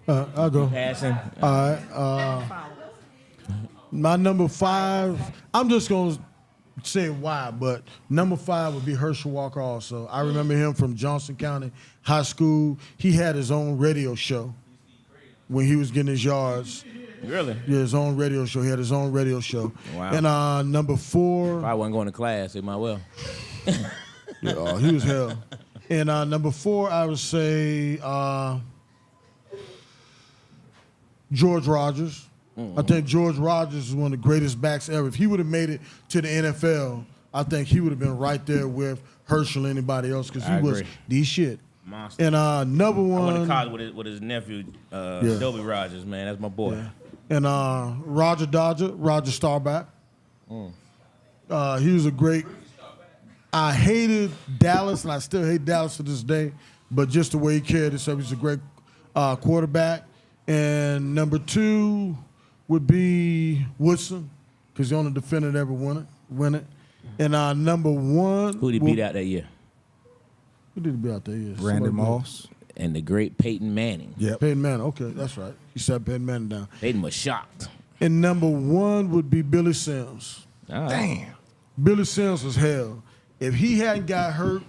I'll go. Passing. All right. My number 5, I'm just going to say why, but number 5 would be Herschel Walker also. I remember him from Johnson County High School. He had his own radio show when he was getting his yards. Really? Yeah, his own radio show. He had his own radio show. Wow. And number 4. I wasn't going to class. It might well. Yeah, he was hell. And number 4, I would say George Rogers. I think George Rogers is one of the greatest backs ever. If he would have made it to the NFL, I think he would have been right there with Herschel or anybody else because he was the shit. Monster. And number 1. I went to college with his nephew, Dobie Rogers, man. That's my boy. Yeah. And Roger Staubach. He was a great. I hated Dallas, and I still hate Dallas to this day, but just the way he carried himself, he's a great quarterback. And number 2 would be Woodson, because the only defender that ever win it. And number 1. Who did he beat out that year? Who did he beat out that year? Randy Moss. And the great Peyton Manning. Yep. Peyton Manning, okay, that's right. He set Peyton Manning down. Peyton was shocked. And number 1 would be Billy Sims. Damn. Billy Sims was hell. If he hadn't got hurt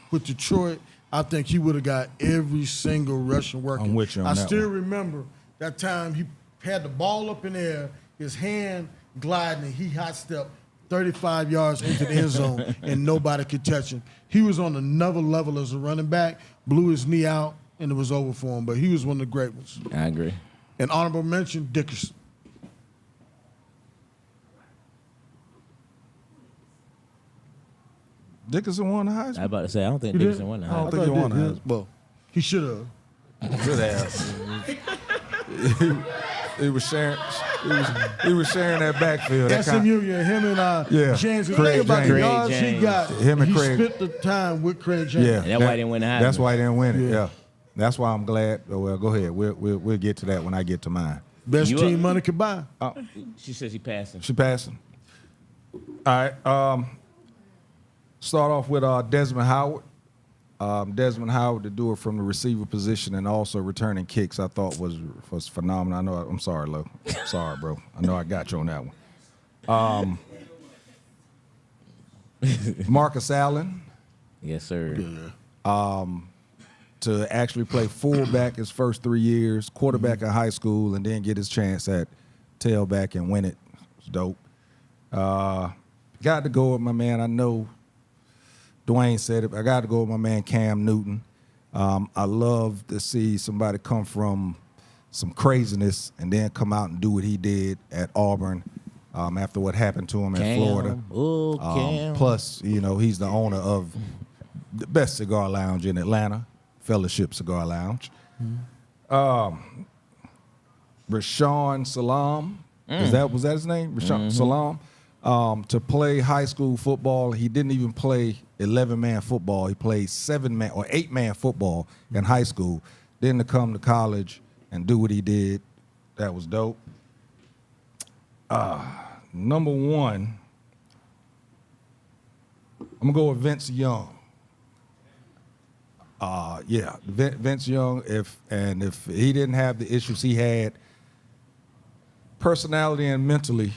with Detroit, I think he would have got every single rushing working. I'm with you on I that still one. remember that time he had the ball up in the air, his hand gliding, and he hot stepped 35 yards into the end zone, and nobody could touch him. He was on another level as a running back, blew his knee out, and it was over for him. But he was one of the great ones. I agree. And honorable mention, Dickerson. Dickerson won the I was Heisman. about to say, I don't think You Dixon did? won the I don't Heisman. think he won the Yeah. Heisman. Well, He should have. good ass. He was sharing. He was sharing that backfield. That SMU, yeah, him and Yeah. James. The Craig thing about the James. yards Craig he James. got, Him and he Craig. split the time with Craig James. Yeah, that's why he didn't win the Heisman. That's why he didn't win it. Yeah. Yeah, that's why I'm glad. Oh, well, go ahead. We'll get to that when I get to mine. Best You team up? money could buy. She said she passed him. She passing. All right. Start off with Desmond Howard. Desmond Howard to do it from the receiver position and also returning kicks, I thought was phenomenal. I know. I'm sorry, Lo. Sorry, bro. I know I got you on that one. Marcus Allen. Yes, sir. To actually play fullback his first 3 years, quarterback in high school, and then get his chance at tailback and win it. It's dope. Got to go with my man. I know Dwayne said it. I got to go with my man Cam Newton. I love to see somebody come from some craziness and then come out and do what he did at Auburn after what happened to him in Florida. Oh, Cam. Plus, you know, he's the owner of the best cigar lounge in Atlanta, Fellowship Cigar Lounge. Rashawn Salam, was that his name? Rashawn Salam. To play high school football, he didn't even play 11-man football. He played 7-man or 8-man football in high school. Then to come to college and do what he did, that was dope. Number 1, I'm gonna go with Vince Young. Vince Young. If he didn't have the issues he had, personality and mentally,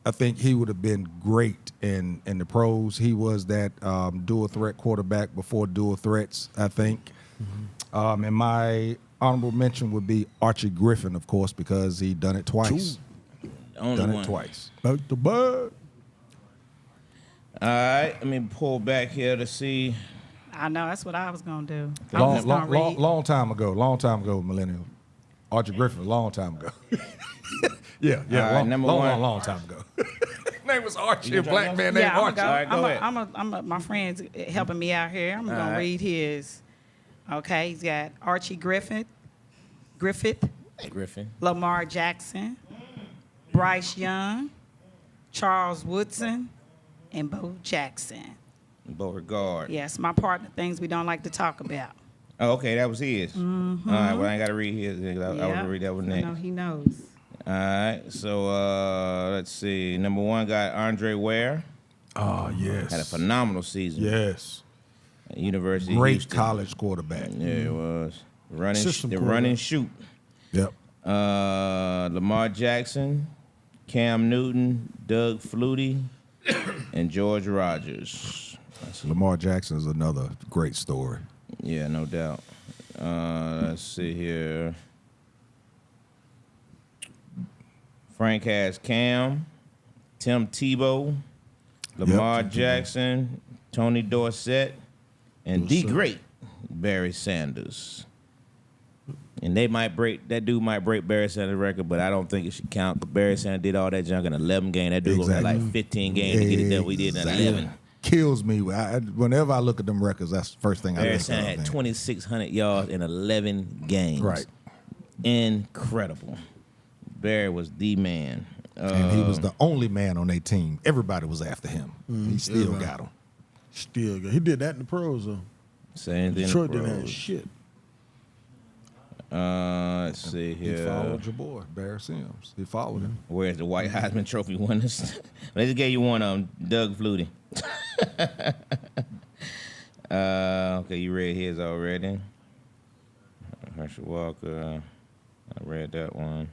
I think he would have been great in the pros. He was that dual threat quarterback before dual threats, I think. And my honorable mention would be Archie Griffin, of course, because he done it twice. Only Done one. it twice. Like the bird. All right, let me pull back here to see. I know that's what I was gonna do. I was just gonna read. Long time ago, millennial. Archie Griffin, long time ago. yeah, All right, long time ago. Name was Archie, a black man named Yeah, Archie. All right, go ahead. my friend's helping me out here. I'm gonna read his. Okay, he's got Archie Griffith, Lamar Jackson, Bryce Young, Charles Woodson, and Bo Jackson. Beauregard. Yes, my partner, things we don't like to talk about. Oh, okay, that was his. Mm-hmm. All right, well, I ain't got to read his. I was going to read that one next. No, he knows. All right, so let's see. Number 1 got Andre Ware. Oh, yes. Had a phenomenal season. Yes. At University of Great Houston. college quarterback. Yeah, it was. Run System and shoot. Yep. Lamar Jackson, Cam Newton, Doug Flutie, and George Rogers. Lamar Jackson is another great story. Yeah, no doubt. Let's see here. Frank has Cam, Tim Tebow, Lamar Jackson, Tony Dorsett, and the great Barry Sanders. And that dude might break Barry Sanders' record, but I don't think it should count. But Barry Sanders did all that junk in 11 games. That dude had like 15 games to get it done. We did in 11. Kills me. Whenever I look at them records, that's the first thing I Barry look at. Sanders had 2,600 yards in 11 games. Right. Incredible. Barry was the man. And he was the only man on their team. Everybody was after him. He still got him. Still good. He did that in the pros, though. Same thing. Detroit didn't have shit. Let's see here. He followed your boy, Barry Sims. He followed him. Where's the White Heisman Trophy winners? They just gave you one, Doug Flutie. Okay, you read his already. Herschel Walker. I read that one.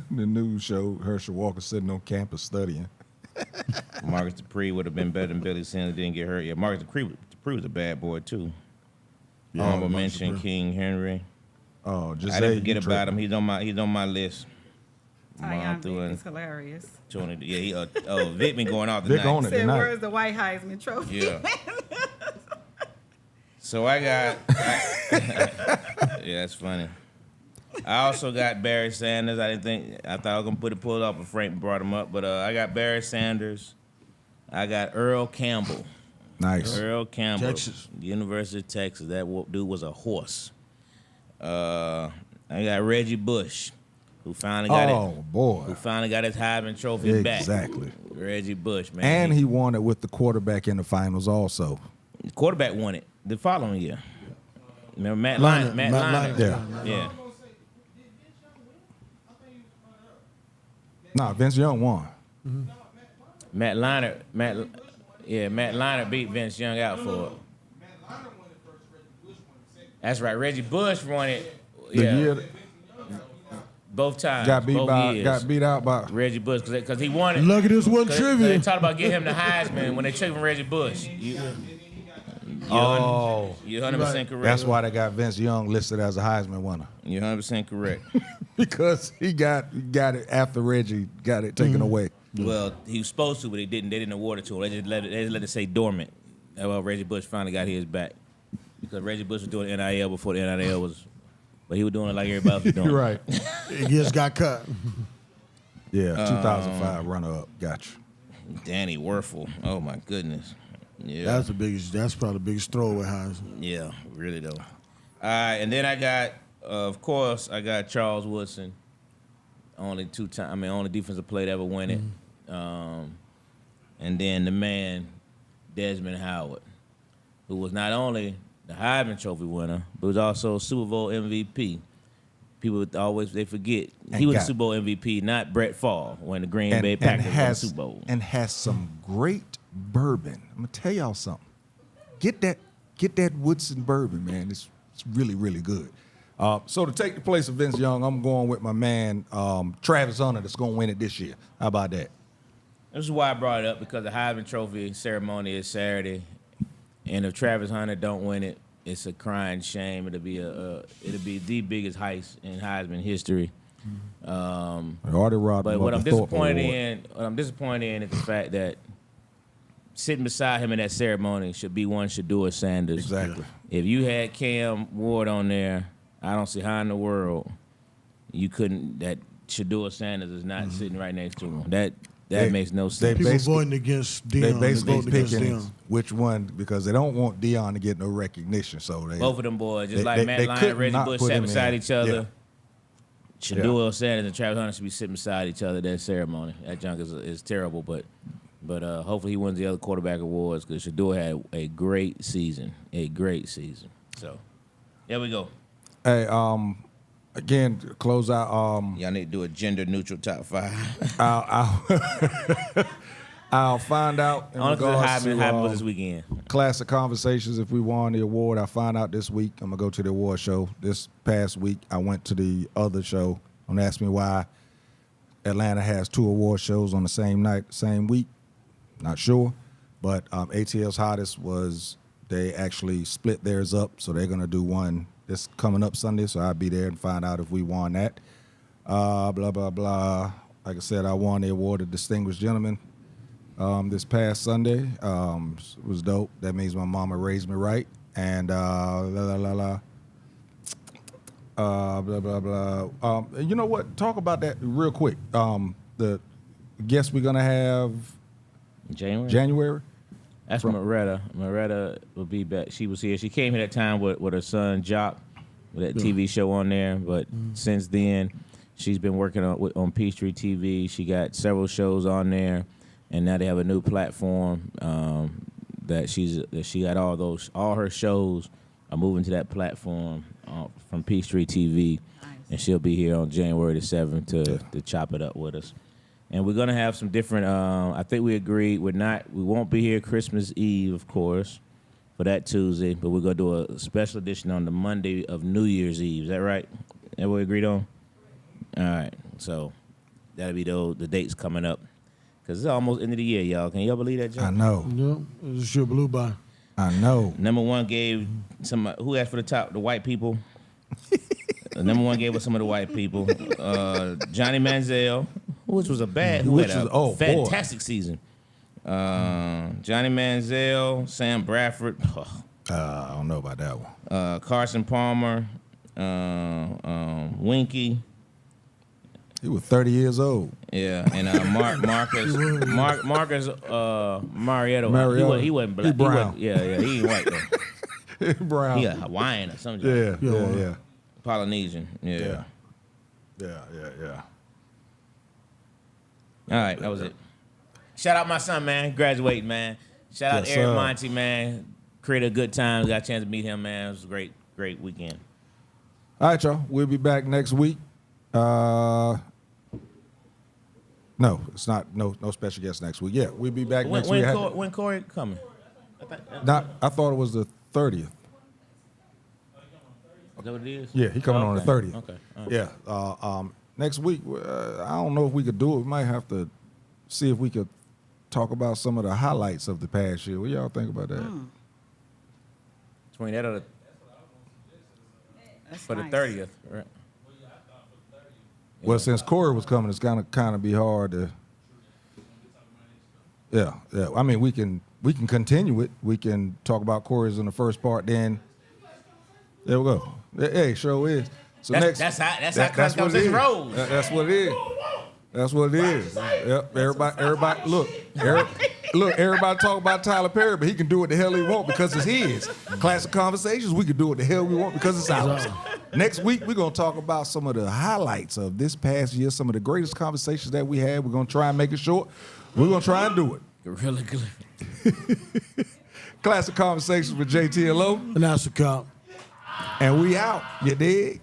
The news showed Herschel Walker sitting on campus studying. Marcus Dupree would have been better than Billy Sims. Didn't get hurt. Yeah, Marcus Dupree was a bad boy too. Yeah, Honorable Marcus mention Dupree. King Henry. Oh, just I didn't forget about him. He's on my list. Tyon Vick is hilarious. Vic been going off Vic tonight. on it Said, tonight. where's the White Heisman Trophy? Yeah. So I got. Yeah, that's funny. I also got Barry Sanders. I thought I was gonna pull it up, but Frank brought him up. But I got Barry Sanders. I got Earl Campbell. Nice. Earl Campbell, Texas. University of Texas. That dude was a horse. I got Reggie Bush, who finally got Who finally got his Heisman Trophy back. Exactly. Reggie Bush, man. And he won it with the quarterback in the finals also. The quarterback won it the following year. Remember Matt Leinart? Matt Leinart. Yeah. Yeah. Nah, Vince Young won. Matt Leinart beat Vince Young out for it. That's right. Reggie Bush won it. The year Both times. got both beat out by Reggie Bush because he won it. Look at this one 'Cause trivia. They talked about getting him the Heisman when they took him Reggie Bush. You're 100% correct. That's why they got Vince Young listed as a Heisman winner. You're 100% correct. Because he got it after Reggie got it taken away. Well, he was supposed to, but they didn't. They didn't award it to him. They just let it say dormant. Well, Reggie Bush finally got his back because Reggie Bush was doing NIL before the NIL was, but he was doing it like everybody else was doing. You're right. He just got cut. Yeah, 2005 runner-up. Got you. Danny Werfel. Oh my goodness. Yeah. That's probably the biggest throwaway Heisman. Yeah, really though. All right, and then I got, of course, I got Charles Woodson. Only defensive player to ever win it. And then the man, Desmond Howard, who was not only the Heisman Trophy winner, but was also Super Bowl MVP. People they forget he was a Super Bowl MVP, not Brett Favre when the Green Bay Packers won the Super Bowl. And has some great bourbon. I'm gonna tell y'all something. Get that Woodson bourbon, man. It's really, really good. So to take the place of Vince Young, I'm going with my man Travis Hunter that's going to win it this year. How about that? This is why I brought it up, because the Heisman Trophy ceremony is Saturday, and if Travis Hunter don't win it, it's a crying shame. It'll be the biggest heist in Heisman history. Already robbed. But what I'm disappointed in is the fact that sitting beside him in that ceremony should be one Shadua Sanders. Exactly. If you had Cam Ward on there, I don't see how in the world you couldn't. That Shadua Sanders is not sitting right next to him. That makes no sense. People voting against Deion. They basically voting against picking Deion. which one because they don't want Deion to get no recognition. So Both of them boys, just they- like they- Matt they Lyon could and Reggie not Bush put sat him beside in. each other. Yeah. Shadua Sanders and Travis Hunter should be sitting beside each other at that ceremony. That junk is terrible, but hopefully he wins the other quarterback awards because Shadua had a great season. So, there we go. Hey, again, to close out. Y'all need to do a gender neutral top 5. I'll find out in Only regards because Heisman was to this weekend. Classic Konversations. If we won the award, I find out this week. I'm gonna go to the award show. This past week, I went to the other show. Don't ask me why Atlanta has 2 award shows on the same night, same week. Not sure, but ATL's hottest was they actually split theirs up, so they're gonna do one this coming up Sunday. So I'll be there and find out if we won that. Blah blah blah. Like I said, I won the award of Distinguished Gentleman this past Sunday. It was dope. That means my mama raised me right. And blah blah blah. You know what? Talk about that real quick. The guest we're gonna have January. That's Moretta. Moretta will be back. She was here. She came here that time with her son Jock, with that TV show on there. But since then, she's been working on Peachtree TV. She got several shows on there, and now they have a new platform that she got all her shows are moving to that platform from Peachtree TV, and she'll be here on January the 7th to chop it up with us. And we're gonna have some different. I think we agreed we won't be here Christmas Eve, of course, for that Tuesday, but we're gonna do a special edition on the Monday of New Year's Eve. Is that right? That what we agreed on? All right, so that'll be the dates coming up because it's almost end of the year, y'all. Can y'all believe that, John? I know. Yeah, it sure blew by. I know. Number 1 gave who asked for the white people. Number 1 gave us some of the white people. Johnny Manziel, which was a fantastic season. Johnny Manziel, Sam Bradford. I don't know about that one. Carson Palmer, Winky. He was 30 years old. Yeah, and Marcus Marietta. He wasn't black. He brown. He ain't white though. Brown. He a Hawaiian or something. Yeah. Polynesian. Yeah. All right, that was it. Shout out my son, man. Graduating, man. Shout out Eric Monty, man. Created a good time. Got a chance to meet him, man. It was a great weekend. All right, y'all. We'll be back next week. No, it's not. No special guest next week. Yeah, we'll be back next week. When Corey coming? I thought it was the 30th. Is that what it is? Yeah, he coming on the 30th. Okay. All right. Yeah. Next week, I don't know if we could do it. We might have to see if we could talk about some of the highlights of the past year. What y'all think about that? Between that or for the 30th, right? Well, since Corey was coming, it's gonna kind of be hard to. Yeah. I mean, we can continue it. We can talk about Corey's in the first part. Then there we go. Hey, show is. So that's how Classic Konversations rolls. That's what it is. That's what it is. Yep. Everybody. Look. Everybody talk about Tyler Perry, but he can do what the hell he want because it's his. Classic Konversations, we can do what the hell we want because it's ours. Next week, we're going to talk about some of the highlights of this past year, some of the greatest conversations that we had. We're going to try and make it short. We're going to try and do it. Really good. Classic Konversations with Jae Tea. And that's a cop. And we out. You dig?